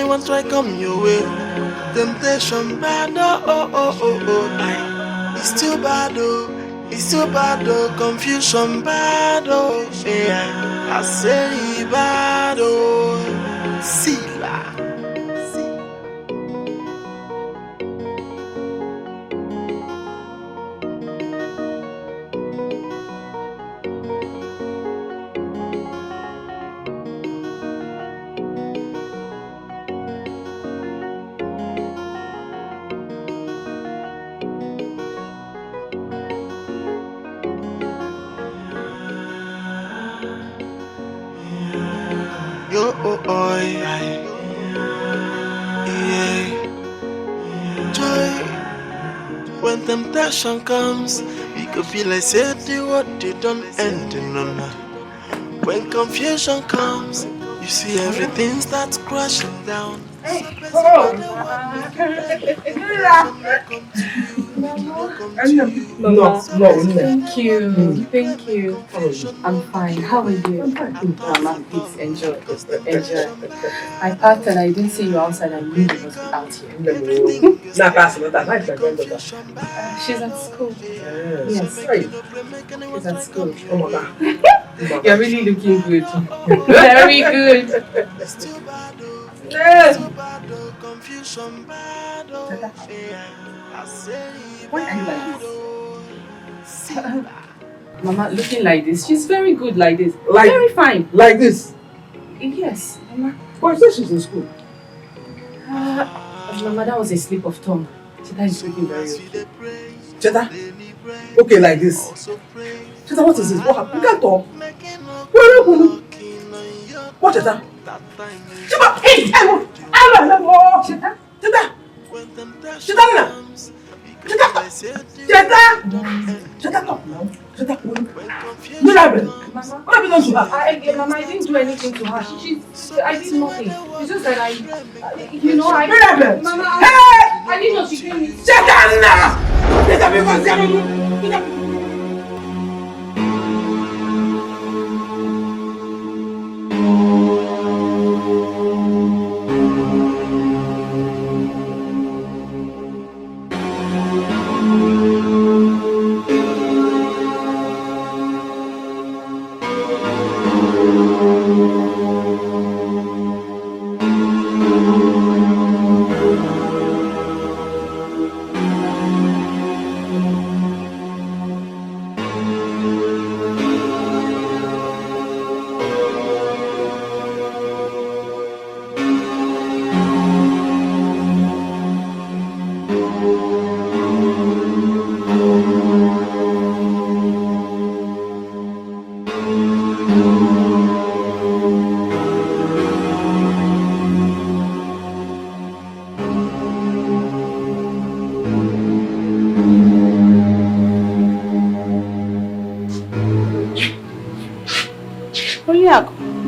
anyone try come your way. Temptation bad, aye. It's too bad, confusion bad, yeah. I say bad, see la. Yeah. Joy, when temptation comes, we could feel like say the what they don't end in none. When confusion comes, you see everything starts crashing down. Mama, thank you. I'm fine. How are you? Mama, please enjoy. I packed and I didn't see you outside. I knew you was out here. She's at school. Yes. She's at school. You're really looking good. Very good. Why are you like this? Mama, looking like this. She's very good like this. Very fine. Like this? Yes, Mama. Why is she's in school? Mama, that was a slip of tongue. Cheta is looking very okay. Cheta? Okay, like this. Cheta, what is this? What happened? You can't talk. What, Cheta? Cheta! Hey! Cheta! Cheta! Cheta! Cheta, talk now. Cheta, what happened? Mama, What have you done to her? Mama, I didn't do anything to her. I did nothing. It's just that What happened? Mama, Hey! I didn't know she came in. Cheta! Cheta, because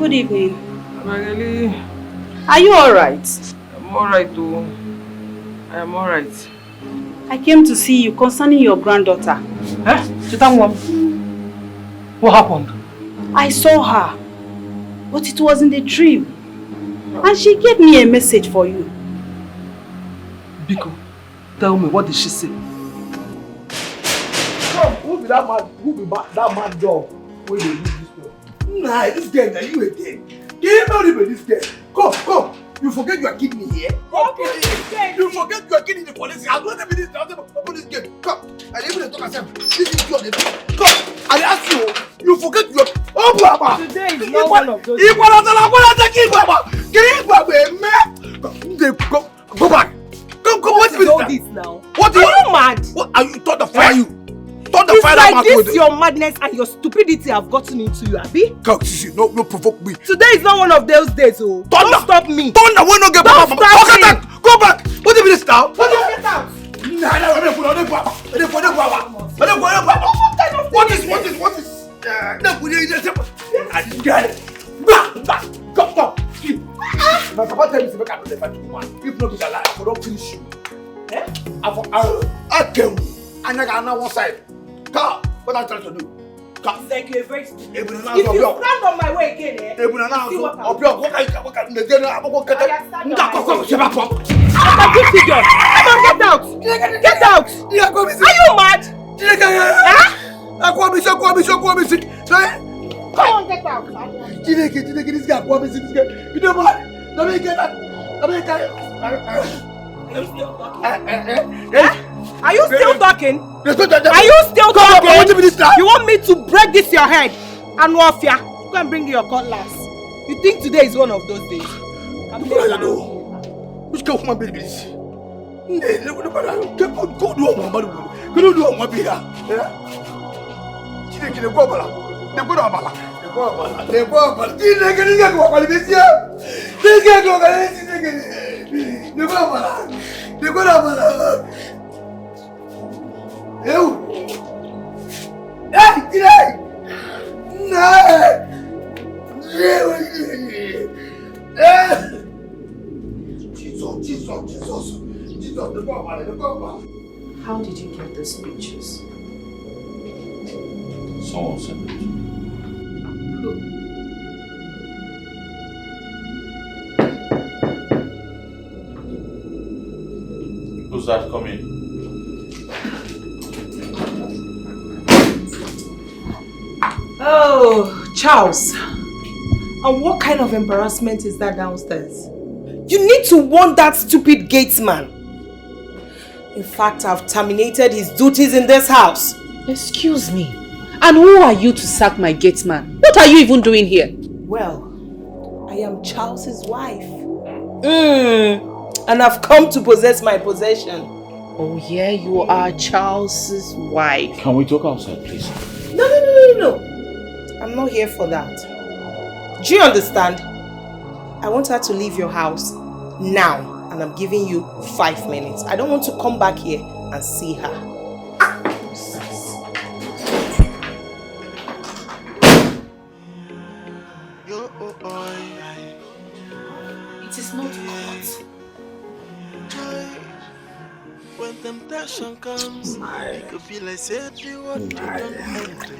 Good evening. Magali. Are you alright? I'm alright too. I am alright. I came to see you concerning your granddaughter. Huh? What happened? I saw her, but it was in the dream. And she gave me a message for you. Biko, tell me, what did she say? Who be that mad dog? Where they use this girl? Nah, this girl, now you again. Can you not even this girl? Come. You forget you are kidding me here? You forget you are kidding the police. I'm not even this. Open this gate. Come. I didn't even talk myself. This is your name. Come. I ask you. You forget you are. Oh, Baba. Today is not one of those. Baba. Go back. Come. What's this now? What are you mad? What are you thought of fire you? It's like this your madness and your stupidity have gotten into you, Abi? Come, no provoke me. Today is not one of those days, oh. Don't stop me. Thunder, when no get back. Go back. What is this now? What is that? What is? Come. My papa tell me to make I know the fight woman. If not, it's a lie. I don't finish you. I kill you. I got one side. Come, what I'm trying to do? Come. It's like you're very stupid. If you If stand on my way again, what can figure. Come on, get out. Get out. Are you mad? Huh? Come on, get out. This guy, you know what? Let me get that. Are you still talking? Are you still talking? You want me to break this your head? And Wafia, go and bring your cutlass. You think today is one of those days? Which go from my baby? How did you get those pictures? Someone sent it to me. Who's that coming? Oh, Charles. And what kind of embarrassment is that downstairs? You need to warn that stupid gatesman. In fact, I've terminated his duties in this house. Excuse me. And who are you to sack my gatesman? What are you even doing here? Well, I am Charles's wife. And I've come to possess my possession. Oh yeah, you are Charles's wife. Can we talk outside, please? No. I'm not here for that. Do you understand? I want her to leave your house now. And I'm giving you 5 minutes. I don't want to come back here and see her. It is not hot. When temptation comes, it could feel like said you what you don't end.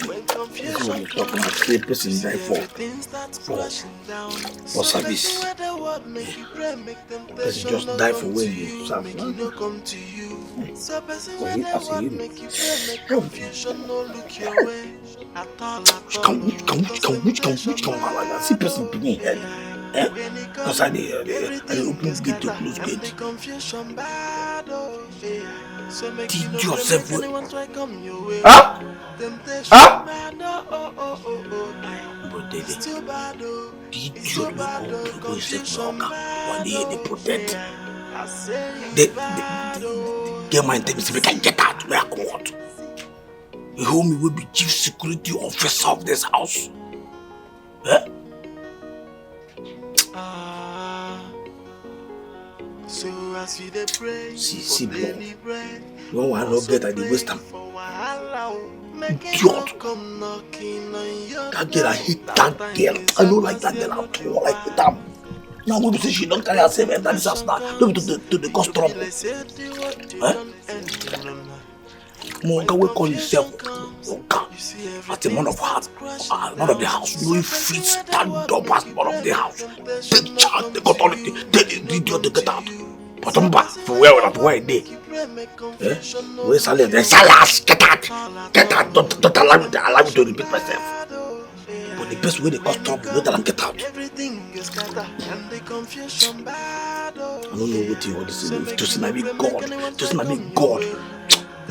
When confusion comes, things start splashing down. For service. Person just die for when you serve. Come to you. So person when they want make you pray, make confusion no look your way. At all. Which can see person being head. Because I open gate to close gate. Teach yourself what? Huh? But they teach yourself when they protect. They get my intention we can get out where I come out. The homie will be chief security officer of this house. Huh? So as we dey pray, see, bro. No one no get at the wisdom. Idiot. That girl, I hate that girl. I don't like that girl at all. I hate her. Now when you say she don't carry herself and that is us now, don't be to the cause trouble. Monga will call himself Monga. As a man of heart, man of the house, no fit stand up as man of the house. Take charge, the authority, tell the idiot to get out. But I'm back for where I did. Where's Salas? There's Salas, get out! Get out, don't allow me to repeat myself. But the best way they cause trouble, you tell them get out. I don't know what you want to say. Just not be God.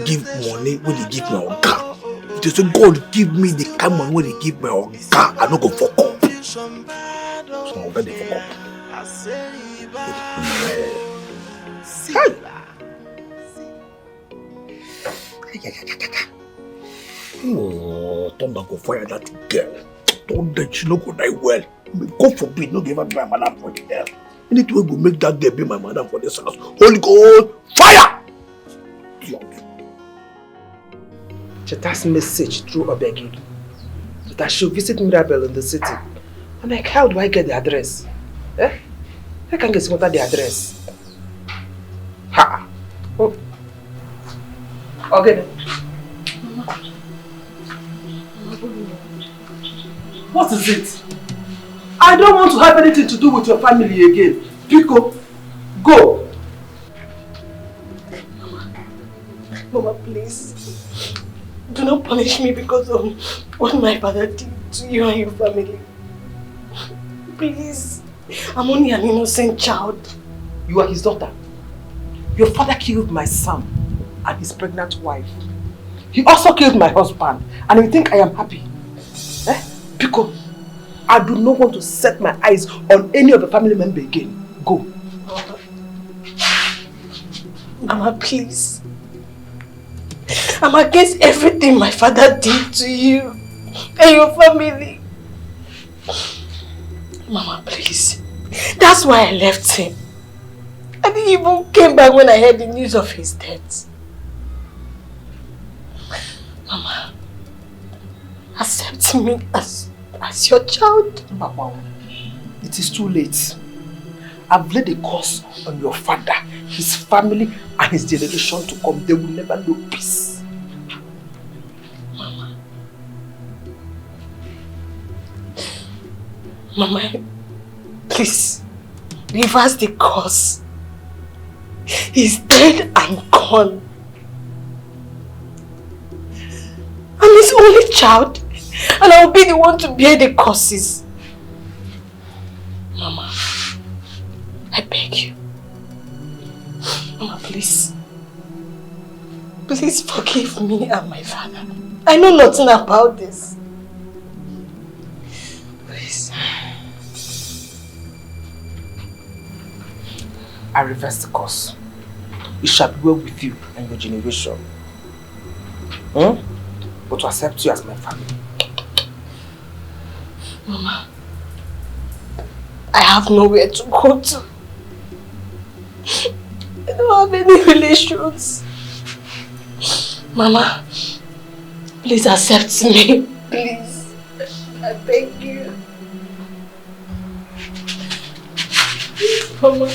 Give money when they give me a car. If they say God give me the kind of money when they give me a car, I don't go fuck up. So I'm ready for up. Oh, don't go fire that girl. Don't let she not go die well. God forbid, no give her my madam for the girl. Anything will make that girl be my madam for this house. Holy God, fire! Cheta's message through Obegi that I should visit Mirabel in the city. I'm like, how do I get the address? I can't get what the address. Ha! Oh. Okay. What is it? I don't want to have anything to do with your family again. Pico, go. Mama, please. Do not punish me because of what my father did to you and your family. Please. I'm only an innocent child. You are his daughter. Your father killed my son and his pregnant wife. He also killed my husband. And you think I am happy? Eh? Because I do not want to set my eyes on any of the family members again. Go. Mama, please. I'm against everything my father did to you and your family. Mama, please. That's why I left him. I didn't even came back when I heard the news of his death. Mama, accept me as your child. Mama, it is too late. I've laid a curse on your father, his family, and his generation to come. They will never know peace. Mama, please, reverse the curse. He's dead and gone. I'm his only child, and I'll be the one to bear the curses. Mama, I beg you. Mama, please. Please forgive me and my father. I know nothing about this. Please. I reverse the curse. It shall be well with you and your generation. But to accept you as my family. Mama, I have nowhere to go to. I don't have any relations. Mama, please accept me. Please. I beg you. Mama. Mama,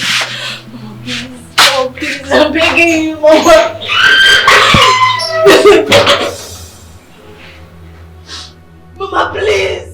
please. Oh, please. I'm begging you, Mama. Mama, please.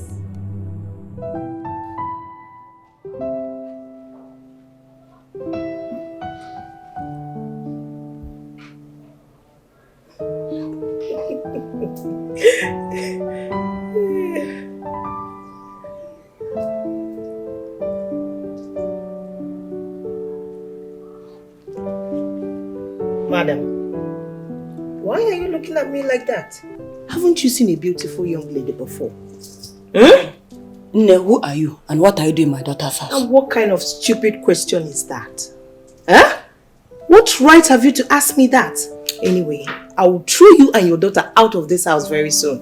Madam, why are you looking at me like that? Haven't you seen a beautiful young lady before? Nne, who are you and what are you doing in my daughter's house? And what kind of stupid question is that? Huh? What right have you to ask me that? Anyway, I will throw you and your daughter out of this house very soon.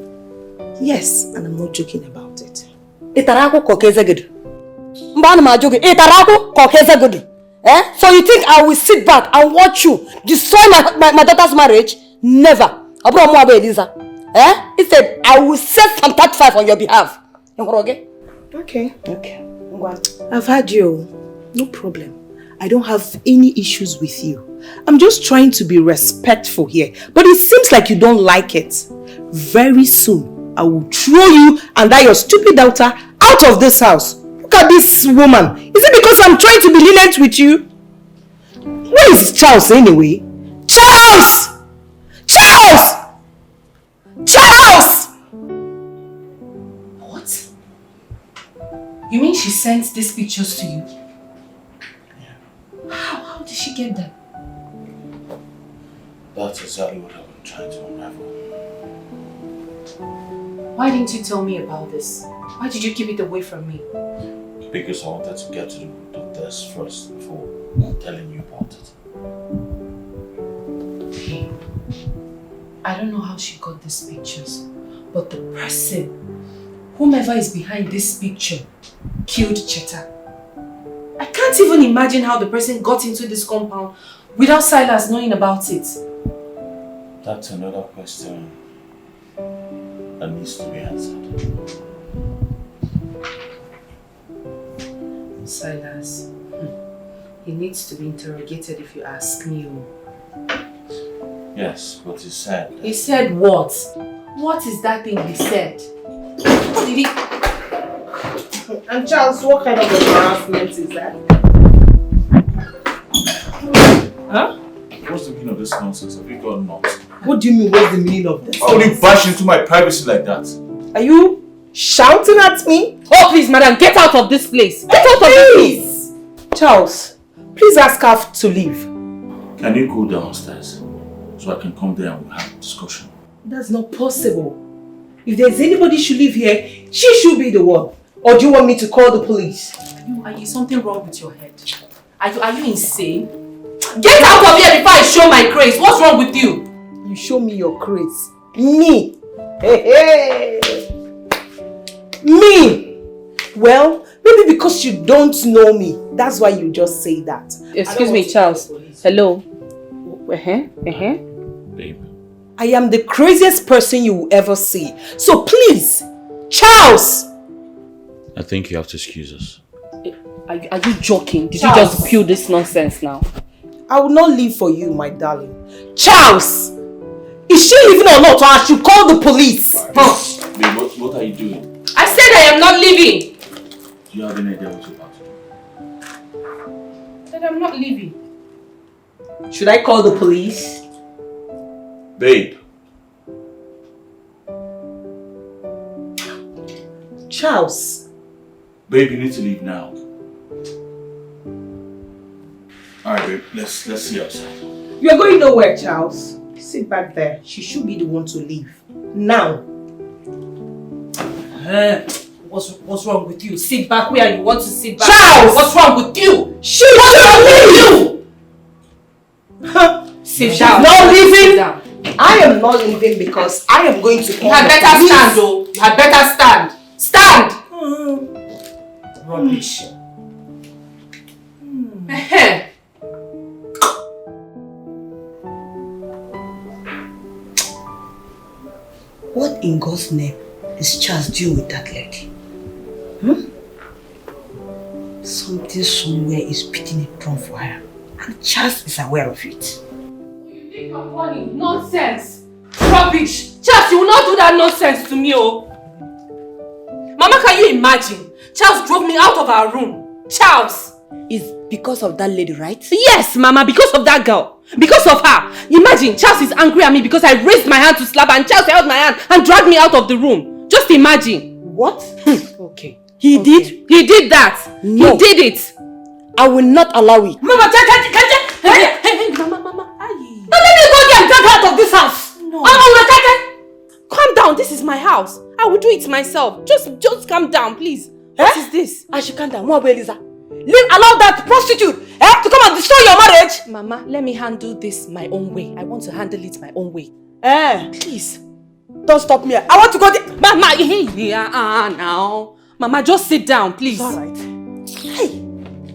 Yes, and I'm not joking about it. Itaraku kokezegudu. Mbana majogi. Itaraku kokezegudu. Eh? So you think I will sit back and watch you destroy my daughter's marriage? Never. Eliza. Eh? He said, I will set some 35 on your behalf. Okay? Okay. Okay. I've heard you. No problem. I don't have any issues with you. I'm just trying to be respectful here. But it seems like you don't like it. Very soon, I will throw you and that your stupid daughter out of this house. Look at this woman. Is it because I'm trying to be lenient with you? Where is Charles anyway? Charles! Charles! Charles! What? You mean she sent these pictures to you? Yeah. How did she get them? That's exactly what I've been trying to unravel. Why didn't you tell me about this? Why did you keep it away from me? Because I wanted to get to the root of this first before telling you about it. Hey, I don't know how she got these pictures, but the person, whomever is behind this picture, killed Cheta. I can't even imagine how the person got into this compound without Silas knowing about it. That's another question that needs to be answered. Silas, he needs to be interrogated if you ask me. Yes, but he said... He said what? What is that thing he said? What did he... And Charles, what kind of embarrassment is that? Huh? What's the meaning of this nonsense? Have you got nuts? What do you mean, what's the meaning of this? Why would you bash into my privacy like that? Are you shouting at me? Oh, please, madam, get out of this place. Get out of this place. Charles, please ask her to leave. Can you go downstairs so I can come there and we'll have a discussion? That's not possible. If there's anybody should live here, she should be the one. Or do you want me to call the police? Are you something wrong with your head? Are you insane? Get out of here before I show my grace. What's wrong with you? You show me your grace. Me? Hey, hey. Me? Well, maybe because you don't know me. That's why you just say that. Excuse me, Charles. Hello? Babe. I am the craziest person you will ever see. So please, Charles! I think you have to excuse us. Are you joking? Did Charles. you just peel this nonsense now? I will not leave for you, my darling. Charles! Is she leaving or not? Or I should call the police? Babe, what are you doing? I said I am not leaving. Do you have any idea what you're about to do? I said I'm not leaving. Should I call the police? Babe. Charles. Babe, you need to leave now. Alright, babe, let's see outside. You are going nowhere, Charles. Sit back there. She should be the one to leave. Now. What's wrong with you? Sit back where you want to sit back. Charles! What's wrong with you? What's wrong with you? Sit down. Not leaving. Sit down. I am not leaving because I am going to call You had better stand, though. You had better stand. Stand! Rubbish. What in God's name is Charles doing with that lady? Something somewhere is beating a drum for her. And Charles is aware of it. You think you're funny? Nonsense! Rubbish! Charles, you will not do that nonsense to me, oh! Mama, can you imagine? Charles drove me out of our room. Charles! It's because of that lady, right? Yes, Mama, because of that girl. Because of her. Imagine, Charles is angry at me because I raised my hand to slap her and Charles held my hand and dragged me out of the room. Just imagine. What? Okay. He did? He did that. No. He did it. I will not allow it. Mama, hey, Mama. Now let me go there and drag her out of this house. No. Calm down. This is my house. I will do it myself. Just calm down, please. What is this? I should calm down. Elisa. Allow that prostitute to come and destroy your marriage. Mama, let me handle this my own way. I want to handle it my own way. Please. Don't stop me. I want to go there. Mama, now. Mama, just sit down, please. All right. Hey.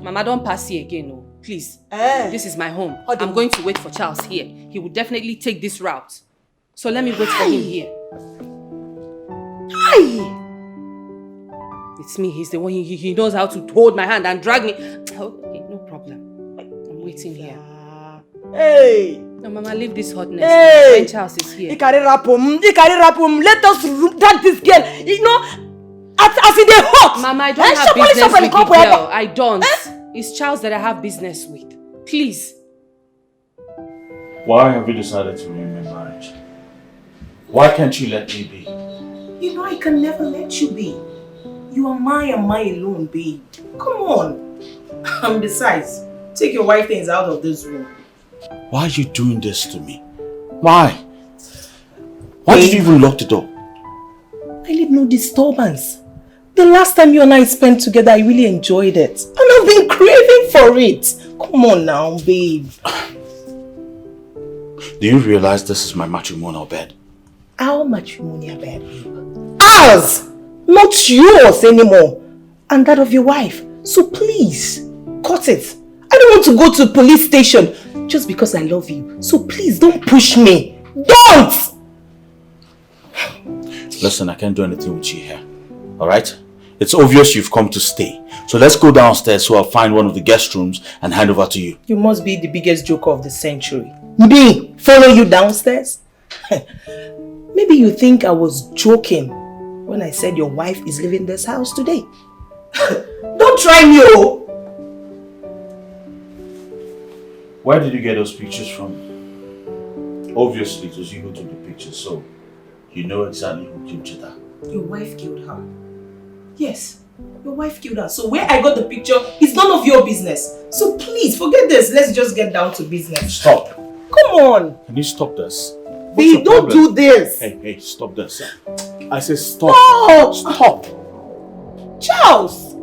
Mama, don't pass here again, no. Please. This is my home. I'm going to wait for Charles here. He will definitely take this route. So let me wait for him here. Hi. It's me. He's the one. He knows how to hold my hand and drag me. Okay, no problem. I'm waiting here. Hey. No, Mama, leave this hotness. Hey. When Charles is here. Let us drag this girl. You know, as in the hot. Mama, I don't have business with the girl. I don't. It's Charles that I have business with. Please. Why have you decided to ruin my marriage? Why can't you let me be? You know I can never let you be. You are mine and mine alone, babe. Come on. And besides, take your wife things out of this room. Why are you doing this to me? Why? Why did you even lock the door? I need no disturbance. The last time you and I spent together, I really enjoyed it. And I've been craving for it. Come on now, babe. Do you realize this is my matrimonial bed? Our matrimonial bed, babe. Ours! Not yours anymore. And that of your wife. So please, cut it. I don't want to go to a police station just because I love you. So please, don't push me. Don't! Listen, I can't do anything with you here. Alright? It's obvious you've come to stay. So let's go downstairs so I'll find one of the guest rooms and hand over to you. You must be the biggest joker of the century. Me? Follow you downstairs? Maybe you think I was joking when I said your wife is leaving this house today. Don't try me, oh! Where did you get those pictures from? Obviously, it was you who took the pictures, so you know exactly who killed Cheta. Your wife killed her. Yes, your wife killed her. So where I got the picture is none of your business. So please, forget this. Let's just get down to business. Stop. Come on. Can you stop this? Babe, don't do this. Hey, stop this. I said stop. No. Stop. Charles.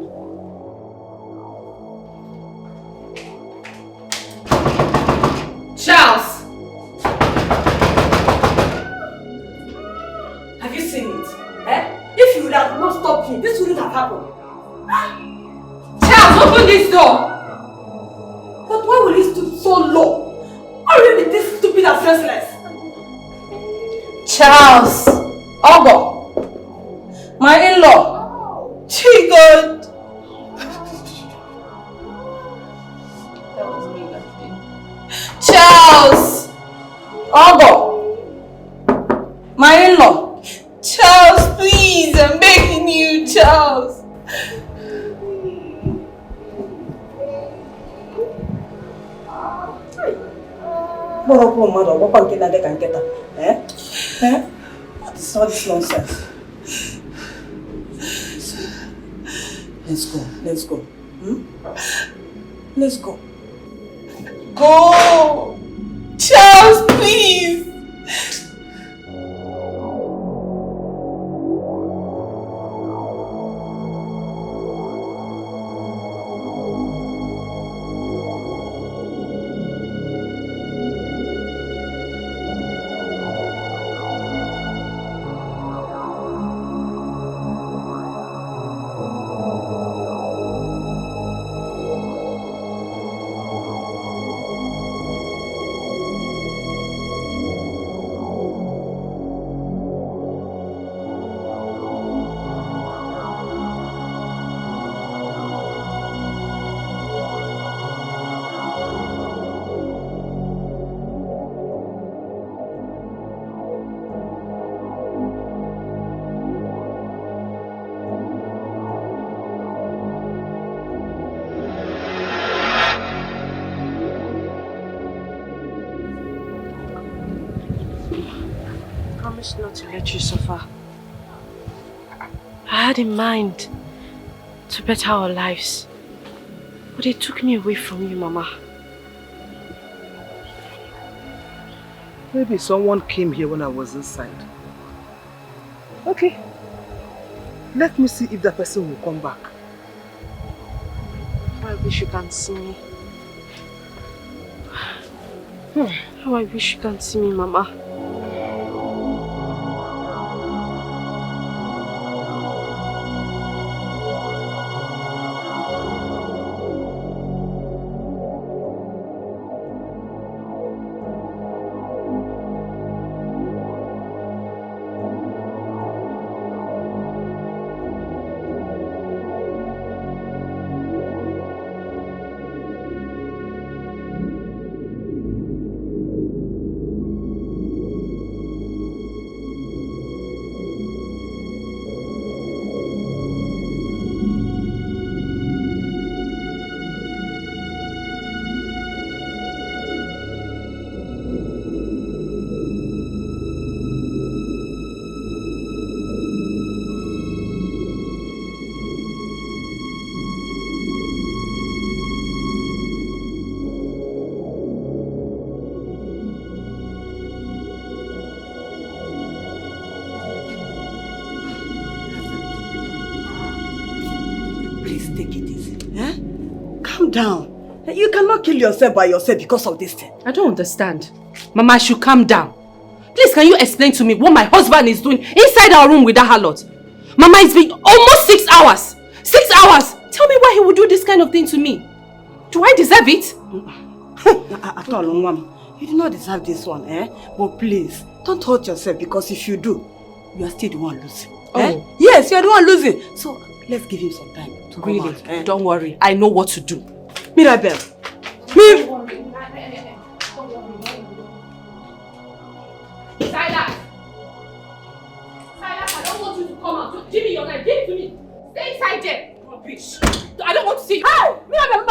Charles. Have you seen it? Eh? If you would have not stopped me, this wouldn't have happened. Charles, open this door! But why will he stoop so low? Why will he be this stupid and senseless? Charles! Ogo! My in-law! God. That was me laughing. Charles! Ogo! My in-law! Charles, please, I'm begging you, Charles. What is all this nonsense? Let's go. Let's go. Go! Charles, please! Not to let you suffer. I had in mind to better our lives, but it took me away from you, Mama. Maybe someone came here when I was inside. Okay. Let me see if the person will come back. I wish you can see me. How I wish you can see me, Mama. Down. You cannot kill yourself by yourself because of this thing. I don't understand. Mama, I should calm down. Please, can you explain to me what my husband is doing inside our room with that harlot? Mama, it's been almost 6 hours. 6 hours! Tell me why he would do this kind of thing to me. Do I deserve it? You do not deserve this one, eh? But please, don't hurt yourself because if you do, you are still the one losing. Oh. Eh? Yes, you are the one losing. So, let's give him some time to come Really? out, eh? Don't worry. I know what to do. Mirabel. Silas! Silas, I don't want you to come out. Give me your knife. Give it to me. Stay inside there. Rubbish. I don't want to see you. Hey! Mama!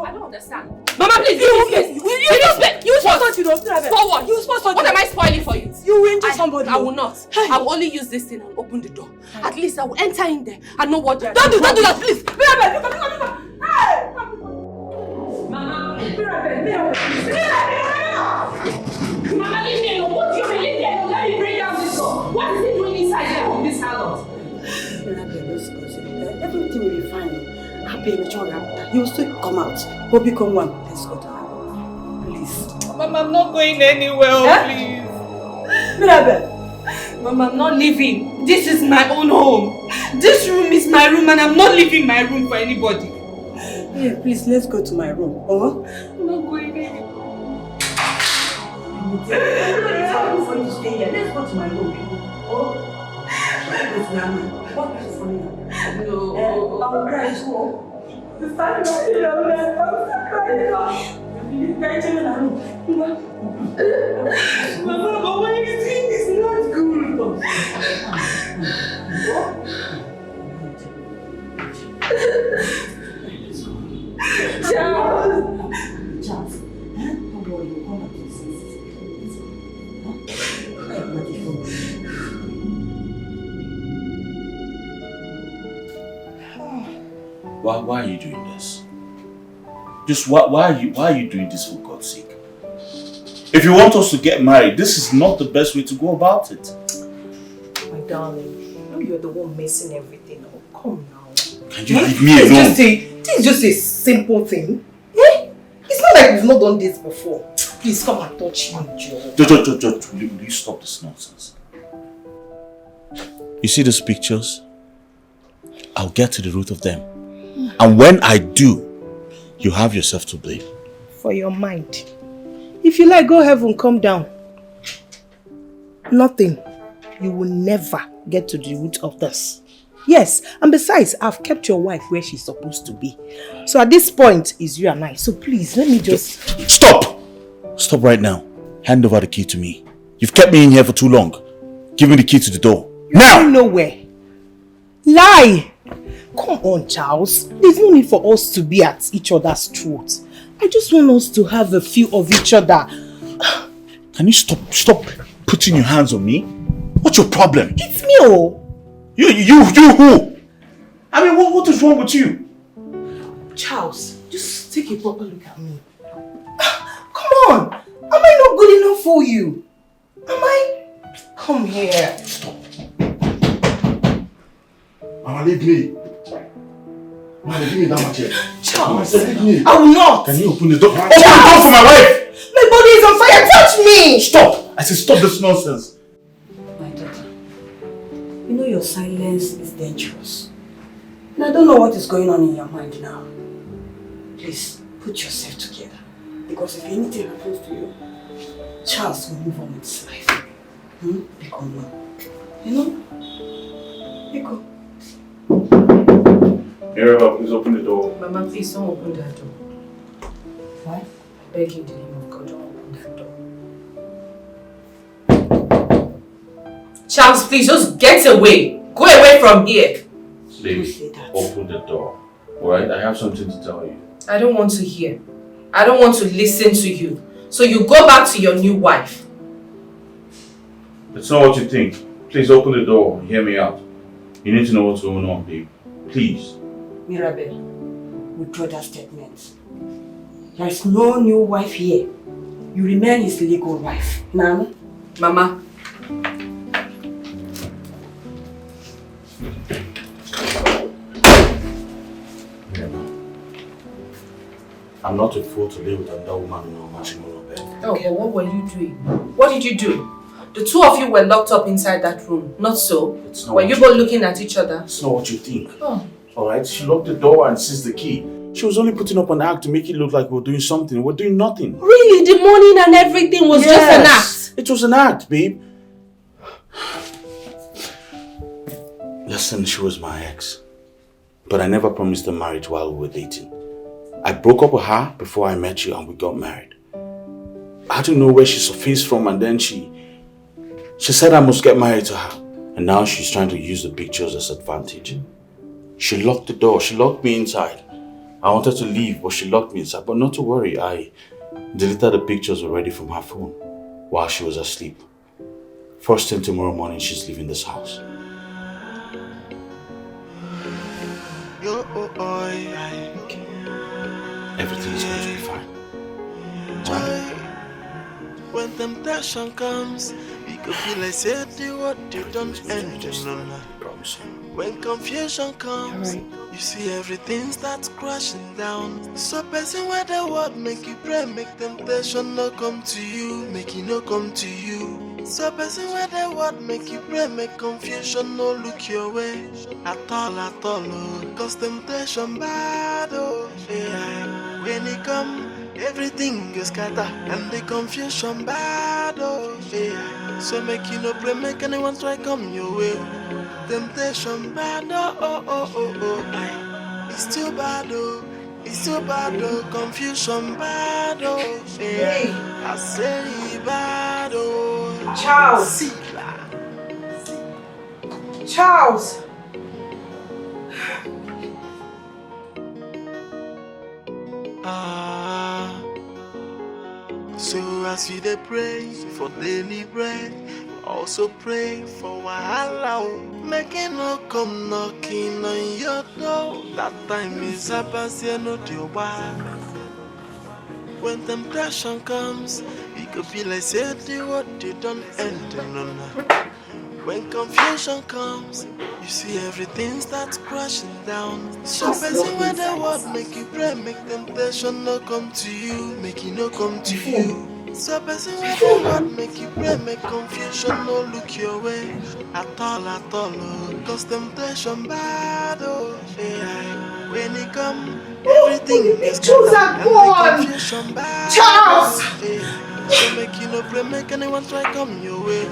I don't understand. Mama, please, you supposed to for what? You supposed to. What am I spoiling for you? You will injure somebody. I will not. Hey. I will only use this thing and open the door. At least I will enter in there and know what they're Don't do that, please. Hey! Mama, Mama, leave me alone. What do you mean? Leave me alone. Let me bring down this door. What is he doing inside there of this house? Everything will be fine. He will still come out. We'll become one. Let's go to my room. Please. Mama, I'm not going anywhere, please. Mirabel. Mama, I'm not leaving. This is my own home. This room is my room and I'm not leaving my room for anybody. Yeah, please, let's go to my room. I'm not going anywhere. For you to stay here. Let's go to my room. What is funny? No. I will cry as well. Mama, but what you think is not good. Charles. Don't worry, you'll come back to your senses. Why are you doing this? Just why are you doing this for God's sake? If you want us to get married, this is not the best way to go about it. My darling, you know you're the one messing everything up. Come now. Can you leave me alone? This is just a simple thing. Eh? It's not like we've not done this before. Please come and touch me, Joe. Will you stop this nonsense? You see these pictures? I'll get to the root of them. And when I do, you have yourself to blame. For your mind. If you like, go heaven, come down. Nothing. You will never get to the root of this. Yes, and besides, I've kept your wife where she's supposed to be. So at this point, it's you and I. So please, let me just... Stop! Stop right now. Hand over the key to me. You've kept me in here for too long. Give me the key to the door. Now! You're nowhere. Lie! Come on, Charles. There's no need for us to be at each other's throats. I just want us to have a feel of each other. Can you stop putting your hands on me? What's your problem? It's me, oh. You who? I mean, what is wrong with you? Charles, just take a proper look at me. Come on. Am I not good enough for you? Am I? Come here. Stop. Mama, leave me. Mama, give me that much here. Charles, Mama, leave me. I will not. Can you open the door? Open the door for my wife! My body is on fire. Touch me. Stop! I said stop this nonsense. My daughter, you know your silence is dangerous. And I don't know what is going on in your mind now. Please, put yourself together. Because if anything happens to you, Charles will move on with his life. Become one. You know? Because... Mirabel, please open the door. Mama, please don't open that door. Why? I beg you in the name of God, don't open that door. Charles, please just get away. Go away from here. Baby, open the door. Alright, I have something to tell you. I don't want to hear. I don't want to listen to you. So you go back to your new wife. It's not what you think. Please open the door and hear me out. You need to know what's going on, babe. Please. Mirabel, withdraw that statement. There is no new wife here. You remain his legal wife. Now, Mama. I'm not a fool to live with another woman in a matrimonial bed. Oh, but what were you doing? What did you do? The two of you were locked up inside that room, not so? It's not were you both looking at each other? It's not what you think. Oh. Alright, she locked the door and seized the key. She was only putting up an act to make it look like we were doing something. We're doing nothing. Really? The morning and everything was just an act? It was an act, babe. Listen, she was my ex. But I never promised her marriage while we were dating. I broke up with her before I met you and we got married. I don't know where she surfaced from and then she said I must get married to her. And now she's trying to use the pictures as advantage. She locked the door. She locked me inside. I wanted to leave, but she locked me inside. But not to worry, I deleted the pictures already from her phone while she was asleep. First thing tomorrow morning, she's leaving this house. Everything is going to be fine. Right? When temptation comes, it could be like said what you don't end in. When confusion comes, you see everything starts crashing down. So person where the word make you pray, make temptation no come to you, make it no come to you. So person where the word make you pray, make confusion no look your way at all, oh. Cause temptation bad, oh yeah. When it come, everything is scatter and the confusion bad, oh yeah. So make you no pray, make anyone try come your way. Temptation bad, oh. It's too bad, oh. It's too bad, oh. Confusion bad, oh yeah. I say bad, oh. Charles! Charles! So as you dey pray for daily bread, also pray for wahala. Make it no come knocking on your door. That time is up as you know the why. When temptation comes, it could be like say the what you don't end in. When confusion comes, you see everything starts crashing down. So person where the word make you pray, make temptation no come to you, make it no come to you. So person where the word make you pray, make confusion no look your way at all, oh. Cause temptation bad, oh yeah. When it come, everything is choose and confusion bad, Charles! Yeah. So make you no pray, make anyone try come your way.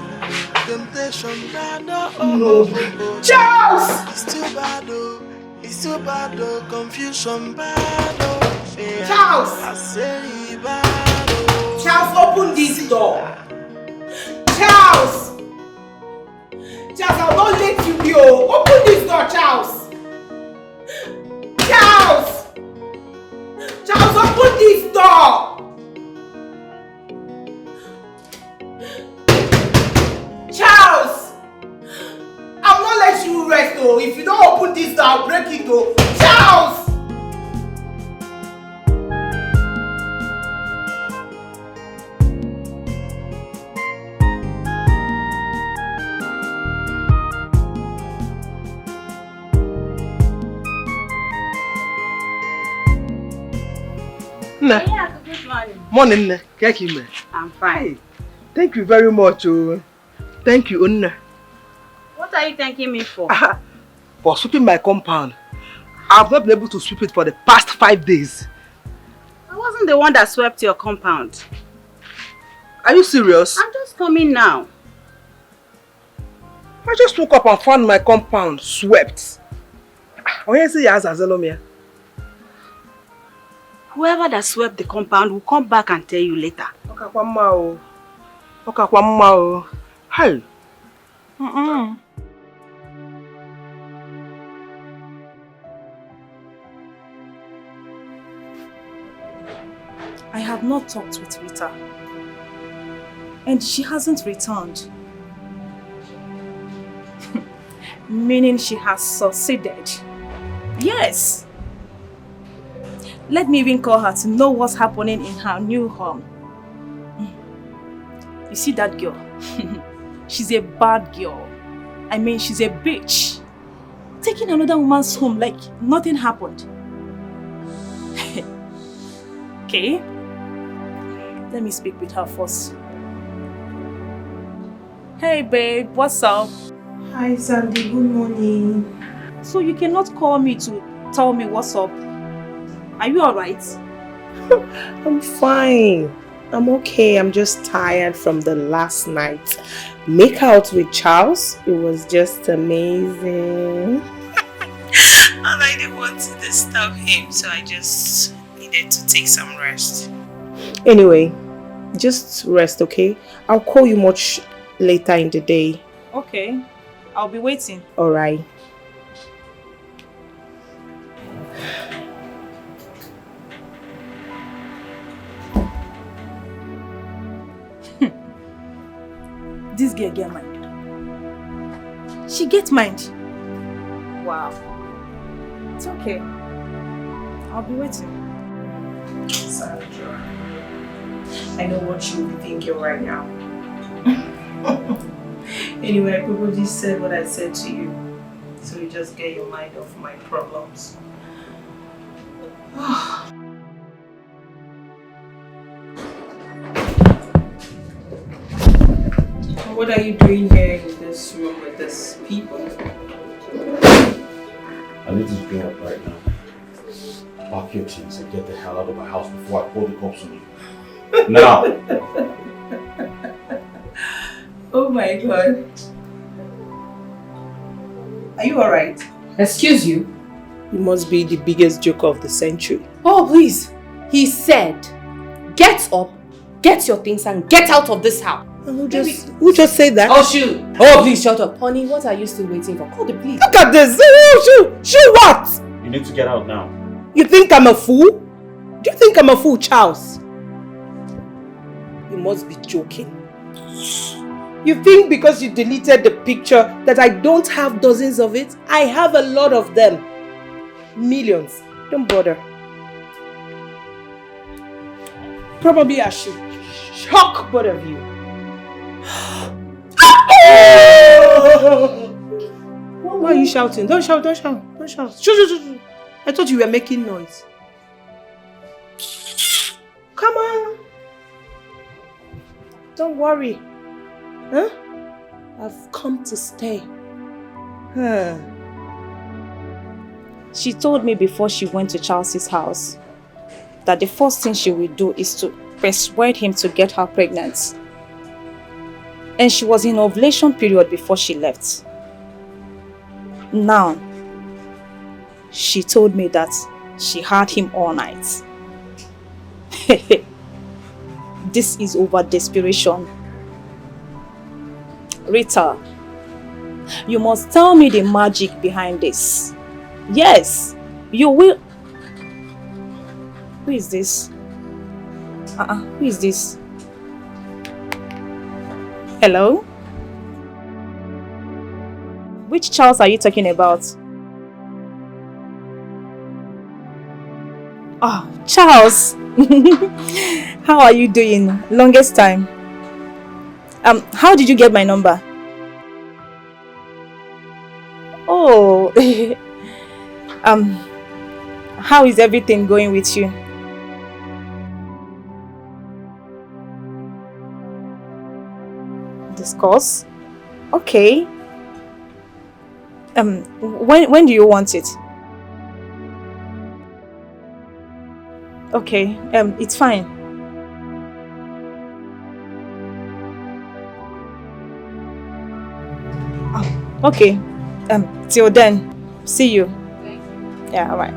Temptation bad, oh. Charles! It's too bad, oh. It's too bad, oh. Confusion bad, oh. Yeah. Charles! I say bad, oh. Charles, open this door. Charles! Charles, I'll not let you go. Open this door, Charles. Charles! Charles, open this door. Charles! I'll not let you rest, though. If you don't open this door, I'll break it, though. Charles! Nne. Yeah, good morning. Morning, Nne. Kekime. I'm fine. Thank you very much. Oh. Thank you, Nne. What are you thanking me for? For sweeping my compound. I've not been able to sweep it for the past 5 days. I wasn't the one that swept your compound. Are you serious? I'm just coming now. I just woke up and found my compound swept. Oh, yes, yes, Azalomia. Whoever that swept the compound will come back and tell you later. Okakwamma o. Hey. I have not talked with Rita. And she hasn't returned. Meaning she has succeeded. Yes. Let me even call her to know what's happening in her new home. You see that girl? She's a bad girl. I mean, she's a bitch. Taking another woman's home like nothing happened. Okay? Let me speak with her first. Hey babe, what's up? Hi Sandy, good morning. So you cannot call me to tell me what's up? Are you alright? I'm fine. I'm okay. I'm just tired from the last night. Make out with Charles. It was just amazing. And I didn't want to disturb him, so I just needed to take some rest. Anyway, just rest, okay? I'll call you much later in the day. Okay. I'll be waiting. Alright. This girl get mind. She gets mind. Wow. It's okay. I'll be waiting. Sandra, I know what you'll be thinking right now. Anyway, I probably said what I said to you. So you just get your mind off my problems. What are you doing here in this room with these people? I need to get up right now. Pack your things and get the hell out of my house before I call the cops on you. Now! Oh my god. Are you alright? Excuse you? You must be the biggest joker of the century. Oh, please. He said, get up, get your things and get out of this house. Who just said that? Oh, shoot. Oh, please shut up. Honey, what are you still waiting for? Call the police. Look at this. Shoot what? You need to get out now. You think I'm a fool? Do you think I'm a fool, Charles? You must be joking. You think because you deleted the picture that I don't have dozens of it? I have a lot of them. Millions. Don't bother. Probably I should shock both of you. Why are you shouting? Don't shout. Shh. I thought you were making noise. Come on. Don't worry. Huh? I've come to stay. She told me before she went to Charles's house that the first thing she will do is to persuade him to get her pregnant. And she was in ovulation period before she left. Now, she told me that she had him all night. This is over desperation. Rita, you must tell me the magic behind this. Yes, you will. Who is this? Who is this? Hello? Which Charles are you talking about? Oh, Charles! How are you doing? Longest time. How did you get my number? Oh, how is everything going with you? Discuss? Okay. When do you want it? Okay, it's fine. Oh, okay. Till then, see you. Yeah, alright.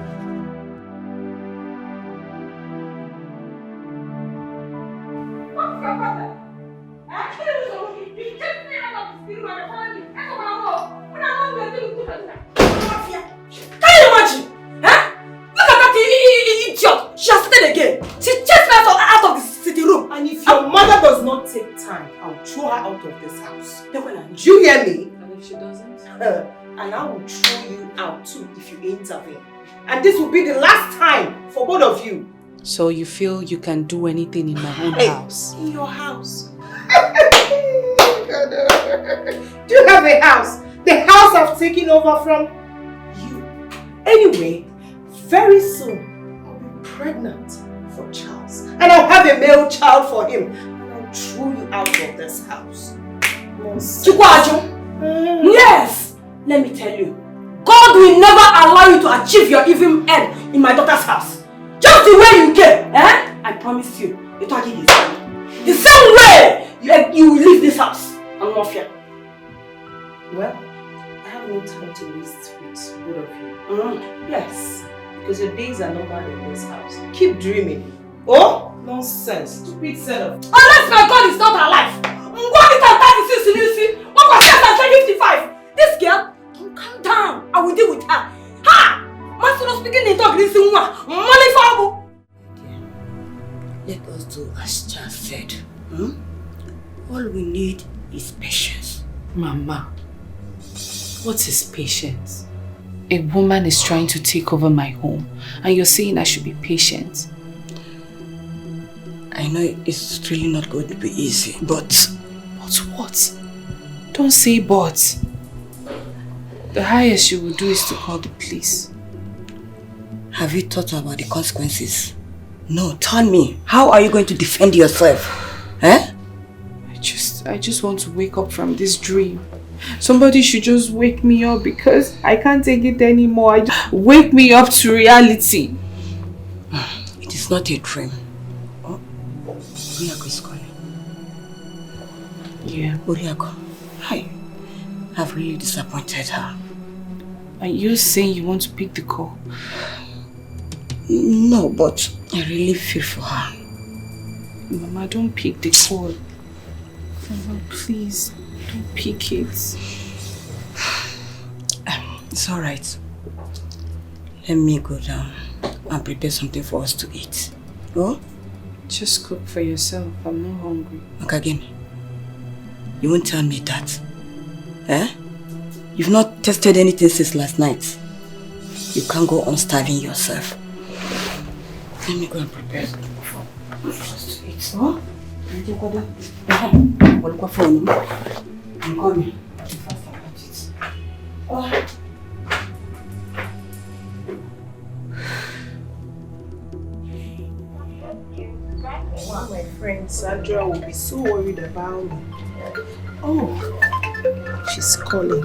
Out of this house. Do you hear me? And if she doesn't? And I will throw you out too if you intervene. And this will be the last time for both of you. So you feel you can do anything in my own house? In your house. Do you have a house? The house I've taken over from you. Anyway, very soon I'll be pregnant for Charles. And I'll have a male child for him. Throw you out of this house. Yes! Let me tell you, God will never allow you to achieve your evil end in my daughter's house. Just the way you came, eh? I promise you, the target is coming. The same way you will leave this house. I'm not fear. Well, I have no time to waste with both of you. Yes, because your days are numbered in this house. Keep dreaming. Oh? Nonsense. Stupid setup. Unless my God is not alive. What is 36 in this As soon as speaking in talk, this one, money for let us do as Charles said. All we need is patience. Mama, what is patience? A woman is trying to take over my home and you're saying I should be patient. I know it's really not going to be easy, but... But what? Don't say but. The highest you will do is to call the police. Have you thought about the consequences? No, tell me. How are you going to defend yourself? Eh? I just want to wake up from this dream. Somebody should just wake me up because I can't take it anymore. Wake me up to reality. It is not a dream. Oh, Uriako is calling. Yeah. Uriako, hi. I've really disappointed her. Are you saying you want to pick the call? No, but I really feel for her. Mama, don't pick the call. Mama, please, don't pick it. It's alright. Let me go down and prepare something for us to eat. Oh? Just cook for yourself. I'm not hungry. Look again. You won't tell me that. Eh? You've not tested anything since last night. You can't go on starving yourself. Let me go and prepare for us to eat. Oh? I'm coming. Oh. My friend Sandra will be so worried about me. Oh, she's calling.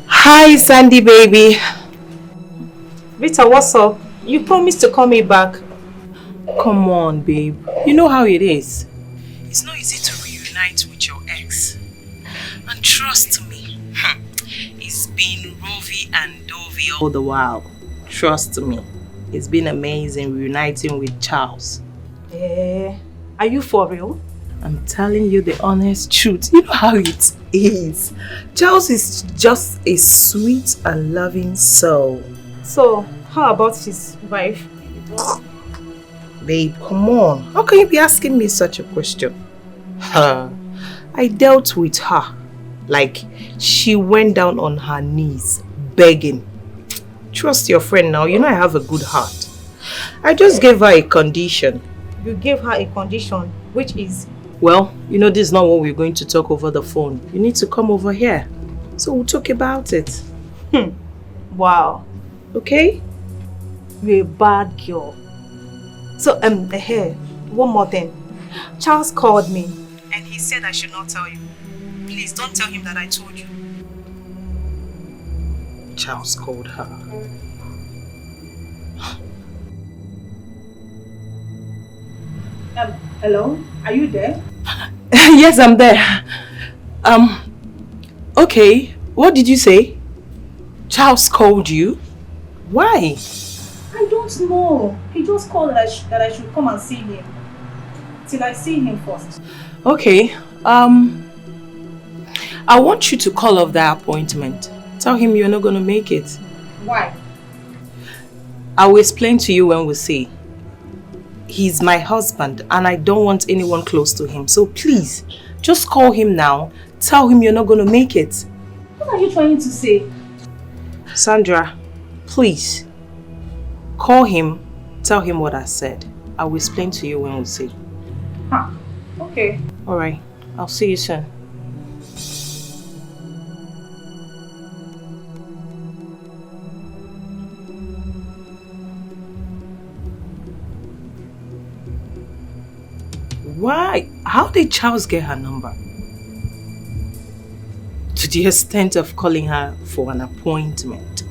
Hi, Sandy baby. Rita, what's up? You promised to call me back. Come on, babe. You know how it is. It's not easy to reunite with your ex. And trust me, it's been rovey and dovey all the while. Trust me. It's been amazing reuniting with Charles. Are you for real? I'm telling you the honest truth. You know how it is. Charles is just a sweet and loving soul. So, how about his wife? Babe, come on. How can you be asking me such a question? I dealt with her. Like, she went down on her knees, begging. Trust your friend now. You know I have a good heart. I just gave her a condition. You gave her a condition, which is? Well, you know this is not what we're going to talk over the phone. You need to come over here. So we'll talk about it. Wow. Okay? You're a bad girl. So, here, one more thing. Charles called me and he said I should not tell you. Please don't tell him that I told you. Charles called her. Hello? Are you there? Yes, I'm there. Okay. What did you say? Charles called you? Why? I don't know. He just called that I should come and see him. Till I see him first. Okay. I want you to call off that appointment. Tell him you're not going to make it. Why? I will explain to you when we see. He's my husband and I don't want anyone close to him. So please, just call him now. Tell him you're not going to make it. What are you trying to say? Sandra, please. Call him. Tell him what I said. I will explain to you when we see. Huh. Okay. Alright. I'll see you soon. Why? How did Charles get her number? To the extent of calling her for an appointment.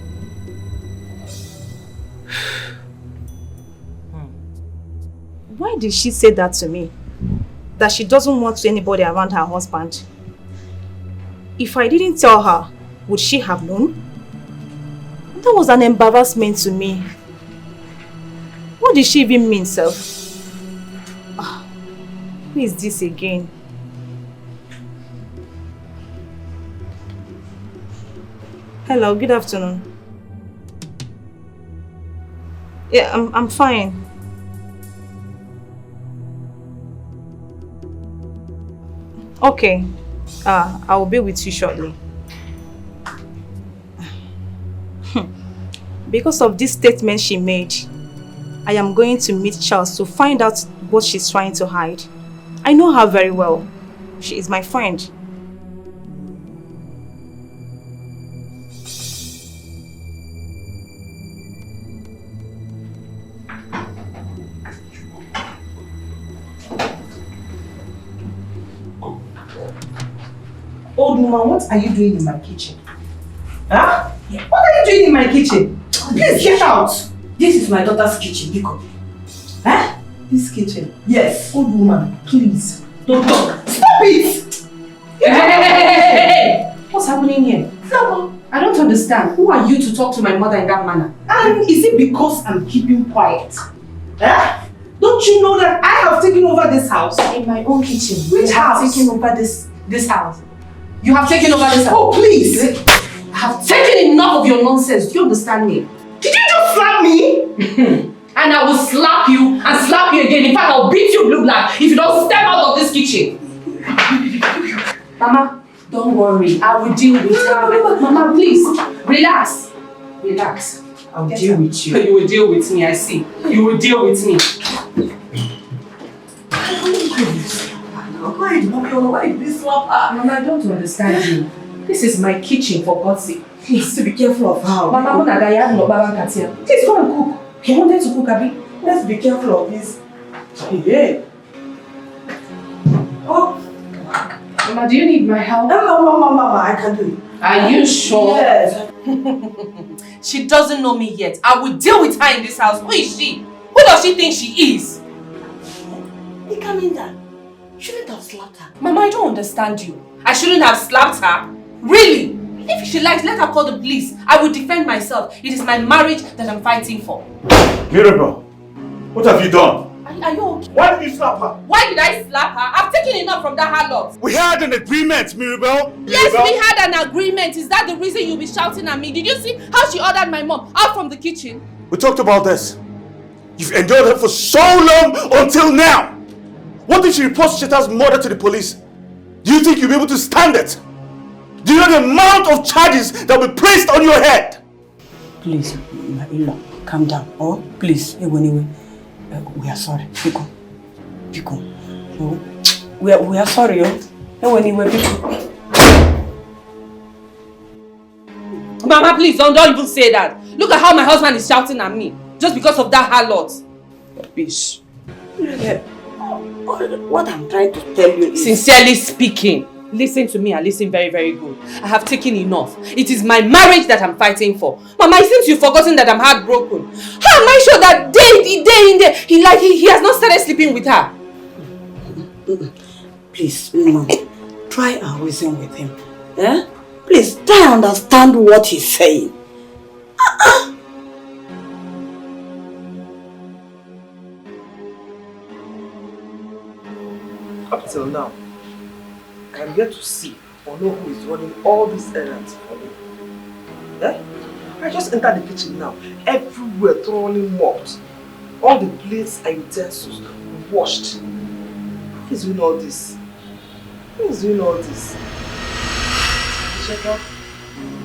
Why did she say that to me? That she doesn't want anybody around her husband? If I didn't tell her, would she have known? That was an embarrassment to me. What did she even mean, self? Who is this again? Hello, good afternoon. Yeah, I'm fine. Okay. I will be with you shortly. Because of this statement she made, I am going to meet Charles to find out what she's trying to hide. I know her very well. She is my friend. Old woman, what are you doing in my kitchen? Huh? What are you doing in my kitchen? Please get out. This is my daughter's kitchen, Biko. Huh? This kitchen? Yes. Old woman, please. Don't talk. Stop it! Hey! What's happening here? No. I don't understand. Who are you to talk to my mother in that manner? And is it because I'm keeping quiet? Huh? Don't you know that I have taken over this house? In my own kitchen. Which house? Taking over this house. You have taken over this house. Oh, please! I have taken enough of your nonsense. Do you understand me? Did you just slap me? And I will slap you and slap you again. In fact, I'll beat you blue black if you don't step out of this kitchen. Mama, don't worry. I will deal with her. Mama, please, relax. Relax. I'll deal with you. You will deal with me, I see. You will deal with me. Why did you slap her? Mama, I don't understand you. This is my kitchen, for God's sake. Please, to be careful of her. Mama, please go and cook. You wanted to cook, Abi? Let's be careful of this. Yeah. Oh. Mama, do you need my help? No, Mama, I can do it. Are you sure? Yes. She doesn't know me yet. I will deal with her in this house. Who is she? Who does she think she is? Hey, Kaminda, shouldn't have slapped her. Mama, I don't understand you. I shouldn't have slapped her? Really? If she likes, let her call the police. I will defend myself. It is my marriage that I'm fighting for. Mirabel, what have you done? Are you okay? Why did you slap her? Why did I slap her? I've taken enough from that harlot. We had an agreement, Mirabel. Yes, we had an agreement. Is that the reason you'll be shouting at me? Did you see how she ordered my mom out from the kitchen? We talked about this. You've endured her for so long until now. What if she reports Cheta's murder to the police? Do you think you'll be able to stand it? Do you know the amount of charges that will be placed on your head? Please, my in-law, calm down. Oh, please, anyway. We are sorry. Biko. Oh, we are sorry. Anyway, Biko. Mama, please don't even say that. Look at how my husband is shouting at me just because of that harlot. Bitch. What I'm trying to tell you is... Sincerely speaking, listen to me and listen very, very good. I have taken enough. It is my marriage that I'm fighting for. Mama, it seems you've forgotten that I'm heartbroken. How am I sure that day in there, he has not started sleeping with her? Please, Mama, try and reason with him. Eh? Please, try and understand what he's saying. Up till now, I am yet to see or know who is running all these errands for me. Eh? I just entered the kitchen now. Everywhere thoroughly mopped. All the plates and utensils washed. Who is doing all this? Who is doing all this?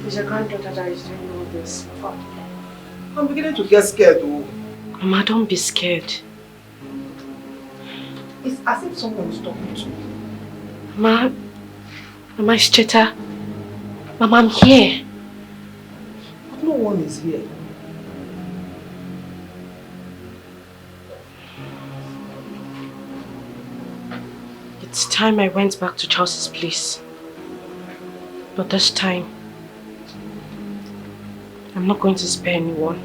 It's your granddaughter that is doing all this. I'm beginning to get scared though. Mama, don't be scared. It's as if someone is talking to me. Mama, it's Cheta. Mama, I'm here. But no one is here. It's time I went back to Charles's place. But this time, I'm not going to spare anyone.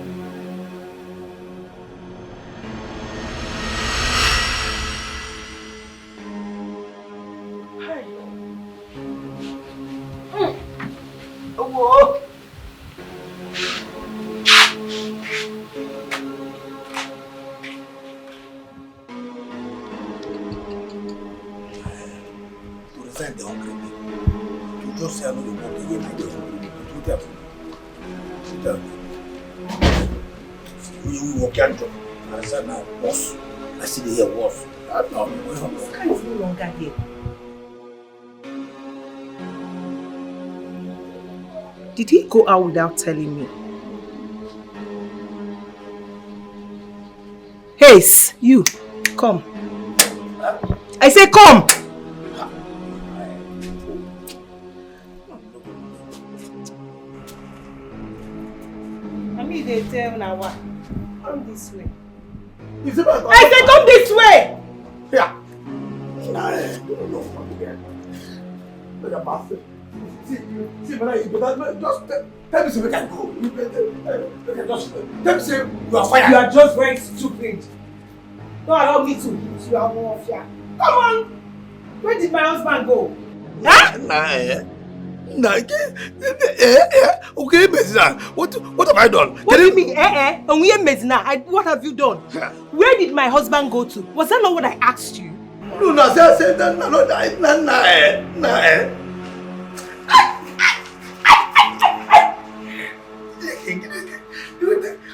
You walk out. I said, now, boss. I see the here was. This guy is no longer here. Did he go out without telling me? Hey, you, come. I say come! I mean they tell now what? Come this way. I said come this way! Yeah. No, Look at bastard. See, but just tell me so we can go. Just tell me say you are fired. You are just very stupid. Don't allow me to use you are more fear. Come on! Where did my husband go? Huh? Okay, Mezina. What have I done? What do you mean, And we are Mezina. What have you done? Where did my husband go to? Was that not what I asked you? No, I said no.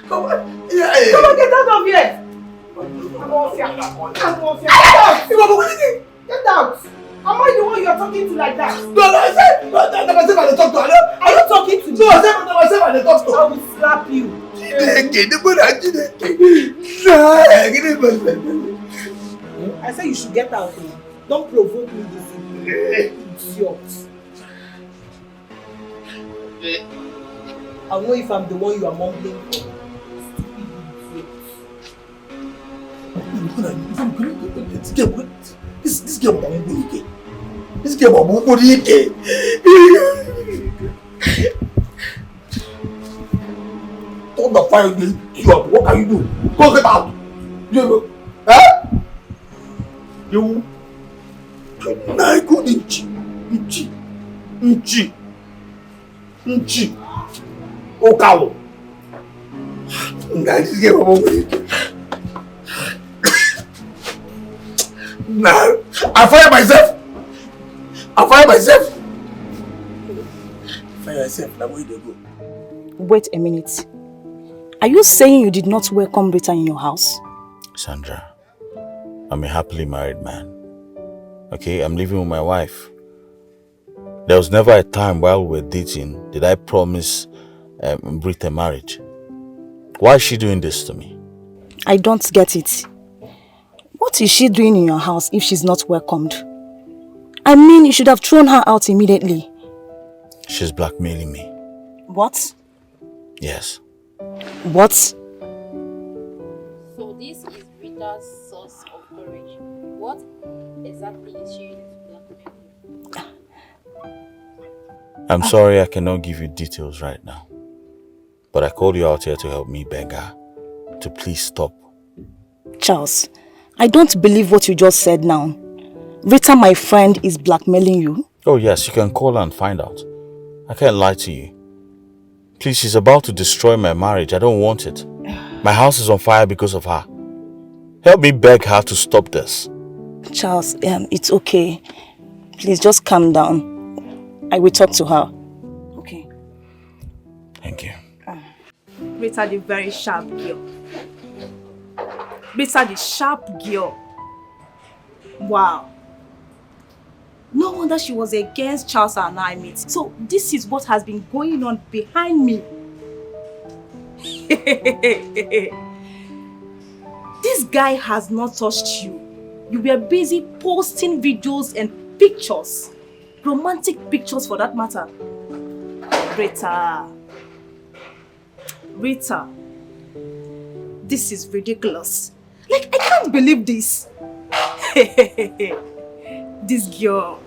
Come on, get out of here! I'm off here. Get out! Am I the one you are talking to like that? No, I said I talk to her. Are you talking to me? No, I said I talk to her. I will slap you. I said you should get out. Don't provoke me this evening. Idiot. I'll know if I'm the one you are mumbling for. This girl All the fire will you up. What can you do? Go get out. You na good inchi. Oh cow. This girl Nah, I fire myself. Fire myself. Now where they go? Wait a minute. Are you saying you did not welcome Rita in your house? Sandra, I'm a happily married man. Okay, I'm living with my wife. There was never a time while we were dating did I promise Rita marriage. Why is she doing this to me? I don't get it. What is she doing in your house if she's not welcomed? I mean, you should have thrown her out immediately. She's blackmailing me. What? Yes. What? So this is Rita's source of courage. What exactly is she using to blackmail you? I'm sorry I cannot give you details right now. But I called you out here to help me beg her to please stop. Charles, I don't believe what you just said now. Rita, my friend, is blackmailing you? Oh yes, you can call her and find out. I can't lie to you. Please, she's about to destroy my marriage. I don't want it. My house is on fire because of her. Help me beg her to stop this. Charles, it's okay. Please just calm down. I will talk to her. Okay. Thank you. Rita, the very sharp girl. Rita, the sharp girl. Wow. No wonder she was against Charles and I meet. So this is what has been going on behind me. This guy has not touched you. You were busy posting videos and pictures. Romantic pictures for that matter. Rita. This is ridiculous. Like, I can't believe this. This girl.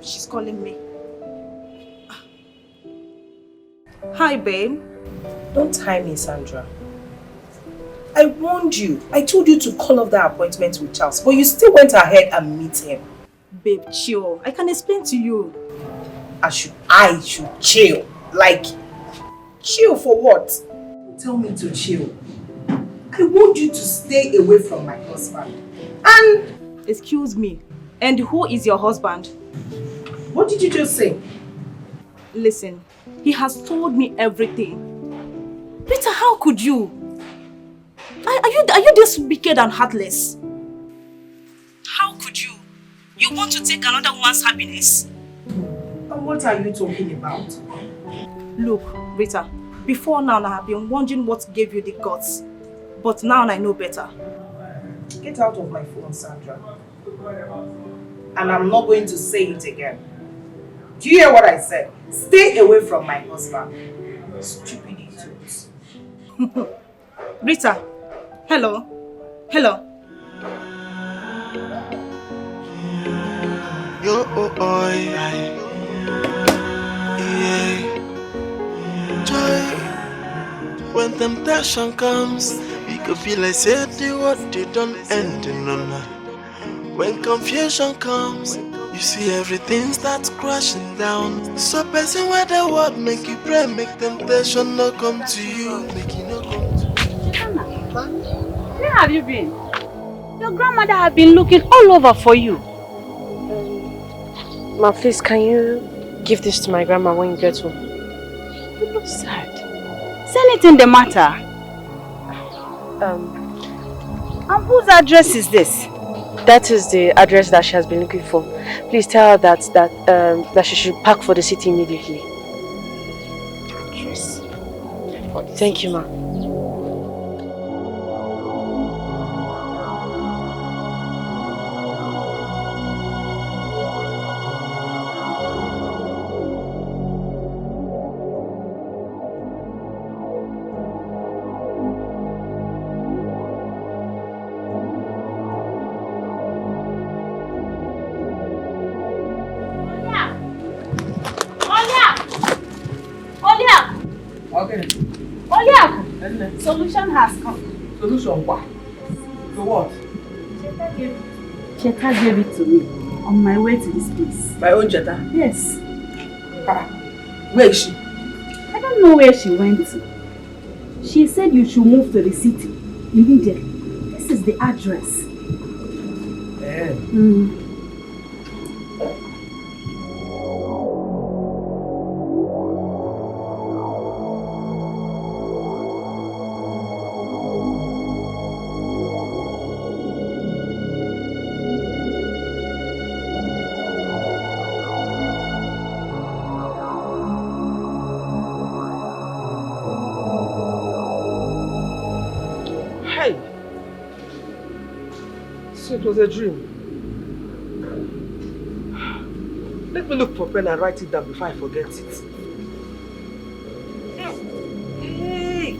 She's calling me. Hi, babe. Don't tie me, Sandra. I warned you. I told you to call off that appointment with Charles, but you still went ahead and meet him. Babe, chill. I can explain to you. I should chill. Like, chill for what? Tell me to chill. I want you to stay away from my husband. And... Excuse me. And who is your husband? What did you just say? Listen, he has told me everything. Rita, how could you? Are you this wicked and heartless? How could you? You want to take another woman's happiness? And what are you talking about? Look, Rita, before now I have been wondering what gave you the guts. But now I know better. Get out of my phone, Sandra. And I'm not going to say it again. Do you hear what I said? Stay away from my husband. Stupid idiots. Rita, hello? Hello? Yo, yeah. Joy. When temptation comes, we could feel like say the what they don't end in none. When confusion comes, you see everything starts crashing down. So person where the word make you pray, make temptation not come to you, make you not come to you. Where have you been? Your grandmother has been looking all over for you. Ma, please, can you give this to my grandma when you get home? You look sad. Is anything the matter? And whose address is this? That is the address that she has been looking for. Please tell her that she should pack for the city immediately. Address? Thank you, ma. Solution has come. Solution what? To what? Cheta gave it to me on my way to this place. My own Cheta? Yes. Where is she? I don't know where she went to. She said you should move to the city immediately. This is the address. It was a dream. Let me look for pen and write it down before I forget it. Hey.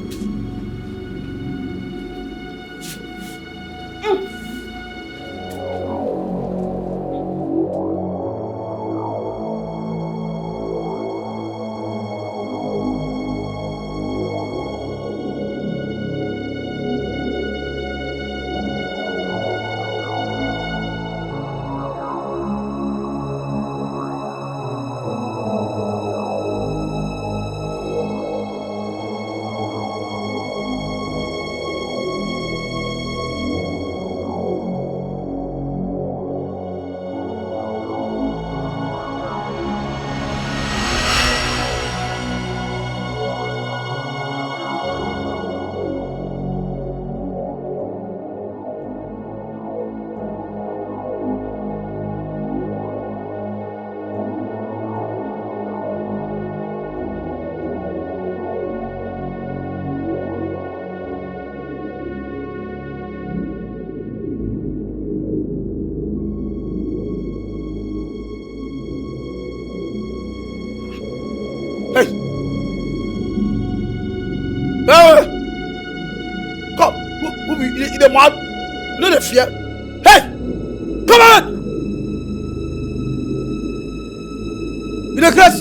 The man, no the fear. Hey, come on! In the class.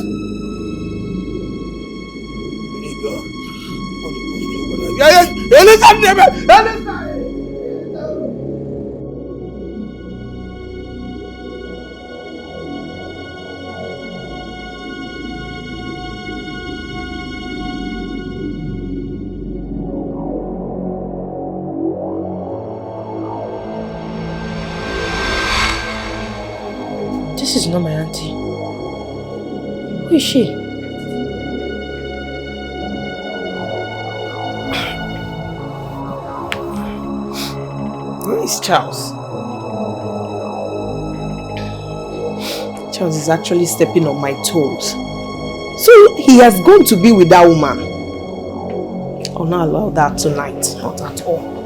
This is not my auntie. Who is she? is Charles. Charles is actually stepping on my toes. So he has gone to be with that woman. I'll not allow that tonight. Not at all.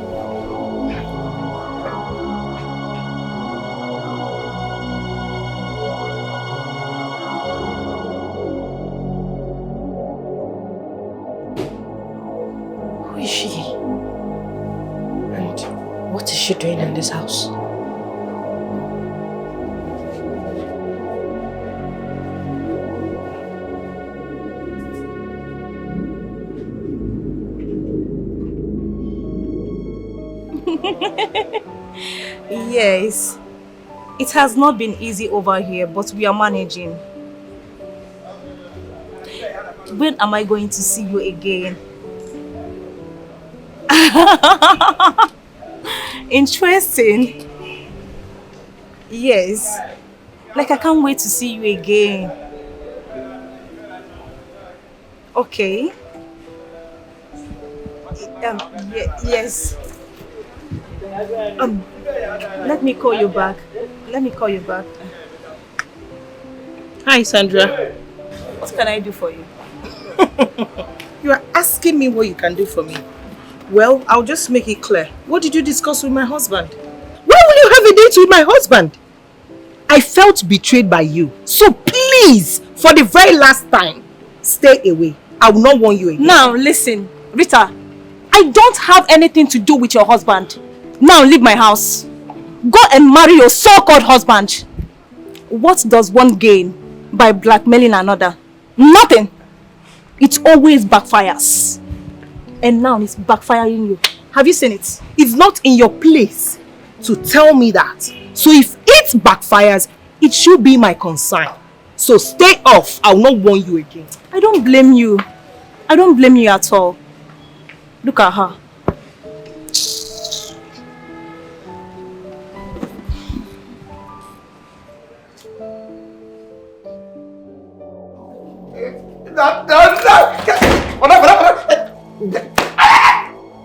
Who is she? And what is she doing in this house? Yes. It has not been easy over here, but we are managing. When am I going to see you again? Interesting. Yes. Like I can't wait to see you again. Okay. Yes. Let me call you back. Let me call you back. Hi, Sandra. What can I do for you? You are asking me what you can do for me. Well, I'll just make it clear. What did you discuss with my husband? Why will you have a date with my husband? I felt betrayed by you. So please, for the very last time, stay away. I will not want you again. Now, listen, Rita. I don't have anything to do with your husband. Now leave my house. Go and marry your so-called husband. What does one gain by blackmailing another? Nothing. It always backfires. And now it's backfiring you. Have you seen it? It's not in your place to tell me that. So if it backfires, it should be my concern. So stay off. I will not warn you again. I don't blame you. I don't blame you at all. Look at her.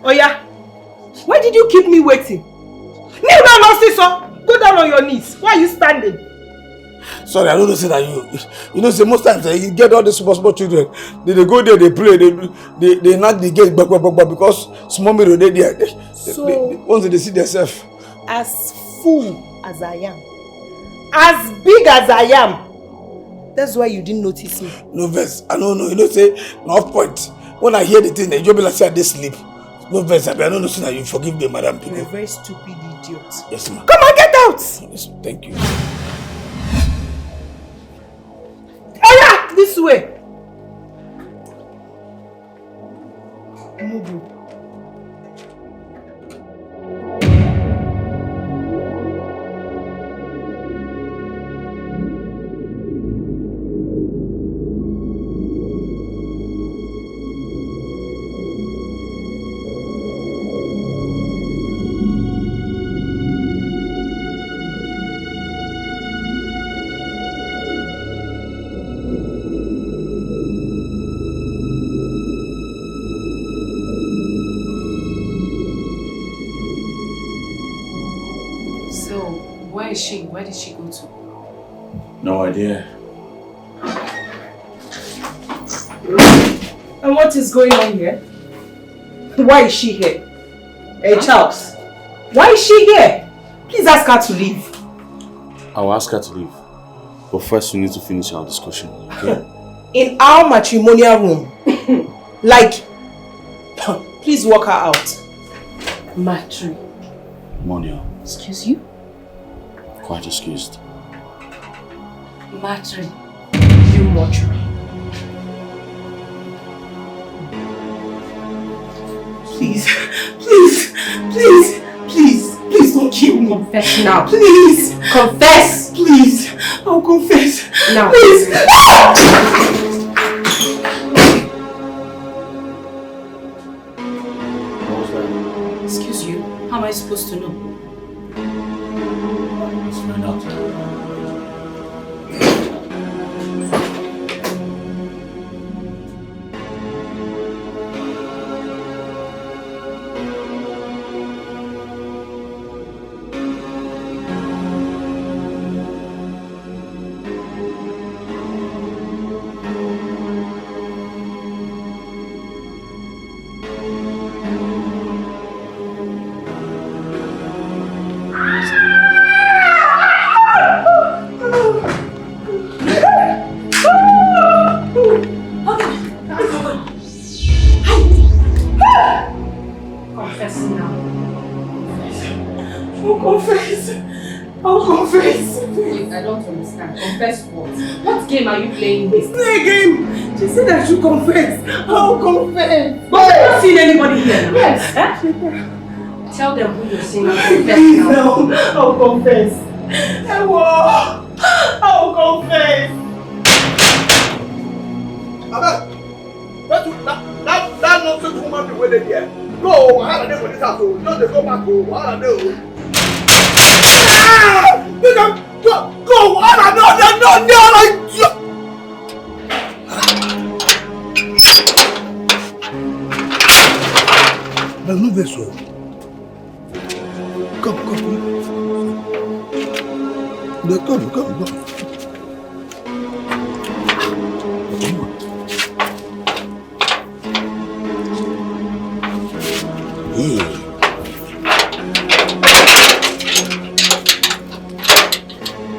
Oh yeah. Why did you keep me waiting? Kneel down, Nonsense. Go down on your knees. Why are you standing? Sorry, I don't know say that you know say most times you get all these small children. They go there, they play, they knock the gate back because small mirror they there. So once they see themselves. As full as I am, as big as I am, that's why you didn't notice me. No verse. I don't know. You know say no point. When I hear the thing, you be like say they sleep. No verse. I don't know say that you forgive me, madam. You're a very stupid idiot. Yes, ma'am. Come on, get out. Yes, thank you. This way. Move. Where is she? Where did she go to? No idea. And what is going on here? Why is she here? Hey, Charles. Why is she here? Please ask her to leave. I'll ask her to leave. But first we need to finish our discussion, okay? In our matrimonial room. Like, please walk her out. Monia. Excuse you? Quite excused. Matri. You matri. Please don't kill me. Confess now. Please. Confess. Please. I'll confess. Now. Please. What was that? Excuse you. How am I supposed to know? Let's find out. Confess now. Confess. Oh, confess. I'll confess. Wait, I don't understand. Confess what? What game are you playing with? Play a game. She said I should confess. I'll confess. But I've not seen anybody here now. Yes. Huh? Tell them who you're seeing and confess Please, now. no. I'll confess. I'll confess. That nonsense woman be waiting here. No, I had a day for this house. Just go back home. I had a day. Go! Mas não vê só. Come. Come.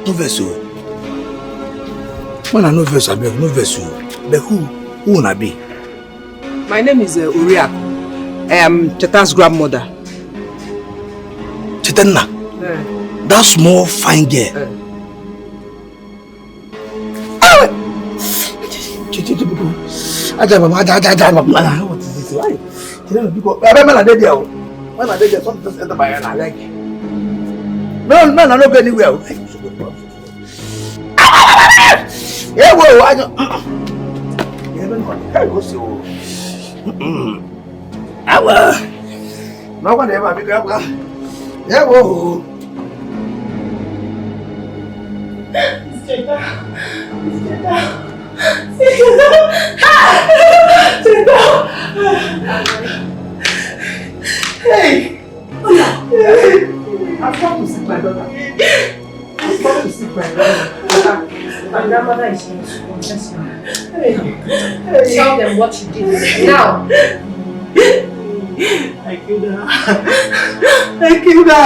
No verse. When I no verse, I beg no verse. But who na be? My name is Uriak. I am Cheta's grandmother. Chetanna. That small fine girl. What is this? Why? When I did there, something just enter my hand. I like it. No, man, I don't go anywhere. Yeah, well, I don't. You haven't got go so. No one ever be grab. Yeah, whoa. Hey! I've come to see my daughter. I've come to see my daughter. My grandmother is here to confess now. Tell them what you did. Now! I killed her.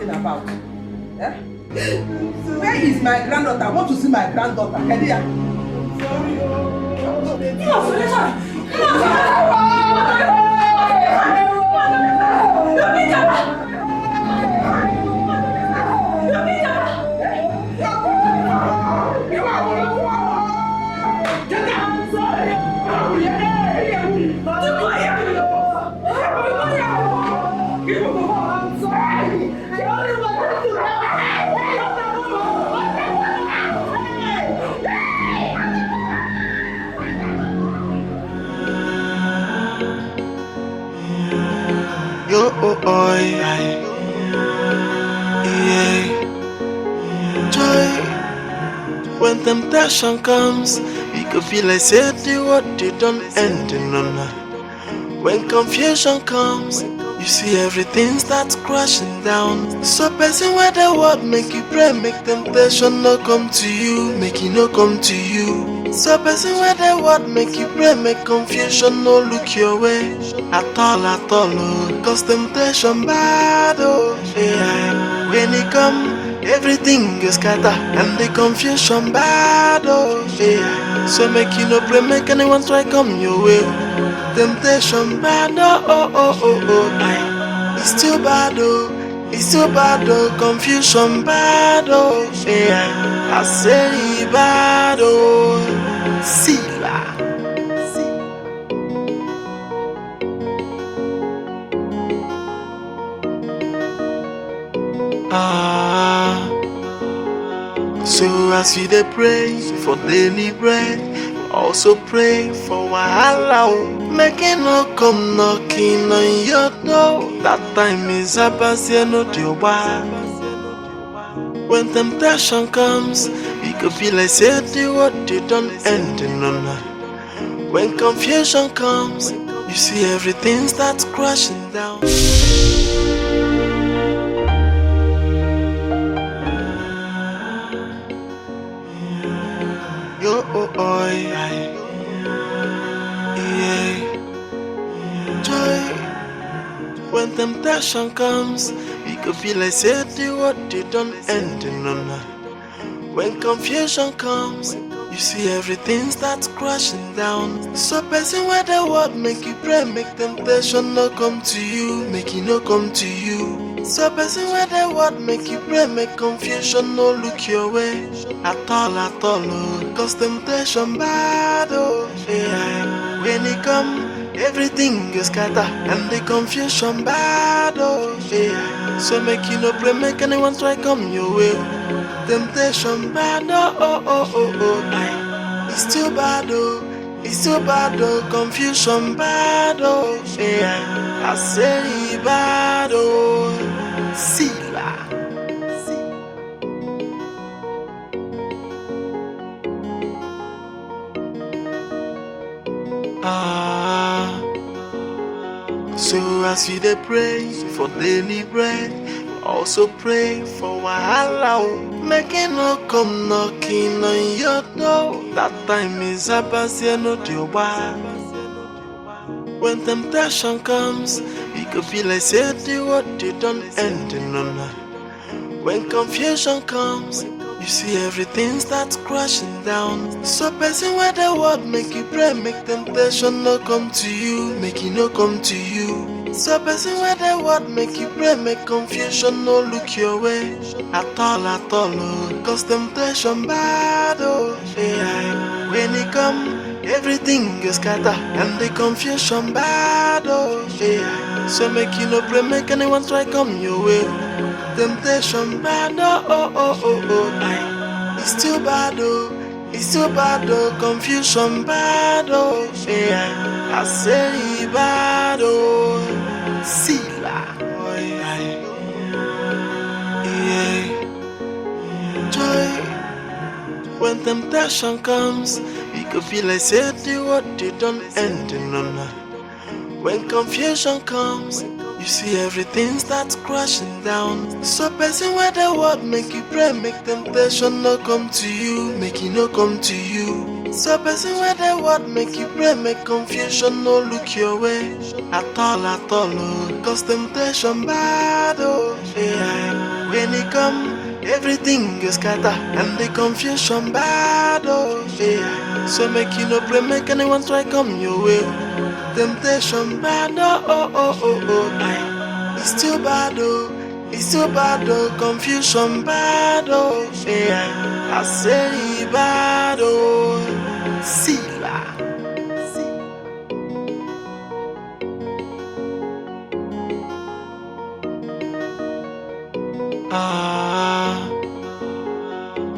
talking about? Eh? Where is my granddaughter? I want to see my granddaughter. Kedia. Yo, oh, yeah. Joy, when temptation comes, it could feel like say the what they don't end in none. When confusion comes, you see everything starts crashing down. So person where the word make you pray, make temptation no come to you, make it no come to you. So person where the word make you pray, make confusion no look your way at all, oh. Cause temptation bad, oh, yeah. When it come, everything is scatter and the confusion bad, oh, yeah. So make you no pray, make anyone try come your way. Temptation bad, aye. It's too bad, oh. It's too bad, oh. Confusion bad, oh, yeah. I say bad, oh. Sila. So as we dey pray for daily bread, also pray for wahala, make it no come knocking on your door. That time is about no deal. When temptation comes, it could be like say the what they don't end in none. When confusion comes, you see everything starts crashing down. Yo, oh, yeah. Joy, when temptation comes, it could feel like say the what they don't end in none. When confusion comes, you see everything starts crashing down. So person where the word make you pray, make temptation no come to you, make it no come to you. So person where the word make you pray, make confusion no look your way at all, oh. Cause temptation bad, oh, yeah. When it come, everything is scatter and the confusion bad, oh, yeah. So make you no pray, make anyone try come your way. Temptation bad, oh, aye. It's too bad, oh. It's too bad, oh. Confusion bad, oh, yeah. I say bad, oh. Sila. So as we dey pray for daily bread, also pray for wahala, make it no come knocking on your door. That time is about no deal. When temptation comes, it could feel like say the what they don't end in none. When confusion comes, you see everything starts crashing down. So person where the word make you pray, make temptation no come to you, make it no come to you. So person where the word make you pray, make confusion no look your way at all, oh. Cause temptation bad, oh, yeah. When it come, everything is scatter and the confusion bad, oh, yeah. So make you no pray, make anyone try come your way. Temptation bad, oh, aye. It's too bad, oh. It's too bad, oh. Confusion bad, oh, yeah. I say bad, oh. Sila, oh, aye. Yeah. Joy, when temptation comes, it could feel like say the what they don't end in none. When confusion comes, you see everything starts crashing down. So person where the word make you pray, make temptation no come to you, make it no come to you. So person where the word make you pray, make confusion no look your way at all, oh. Cause temptation bad, oh, yeah. When it come, everything is scatter and the confusion bad, oh yeah. So make you no pray, make anyone try come your way. Temptation bad, aye. It's too bad, it's too bad, confusion bad, yeah. I say bad, see la.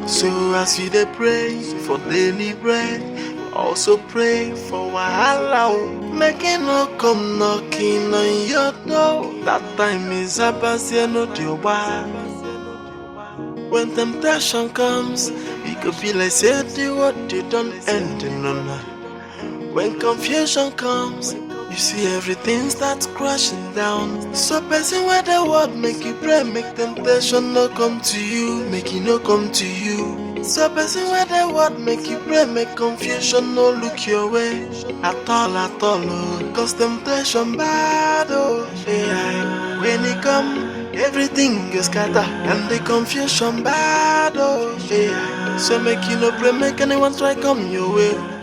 So as we dey pray for daily bread, also pray for wahala. Make it no come knocking on your door. That time is about no deal. When temptation comes, it could be like say the what they don't end in none. When confusion comes, you see everything starts crashing down. So person where the word make you pray, make temptation no come to you, make it no come to you. So person where the word make you pray, make confusion no look your way at all, oh. Cause temptation bad, oh yeah. When it come, everything is scatter and the confusion bad, oh yeah. So make you no pray, make anyone try come your way.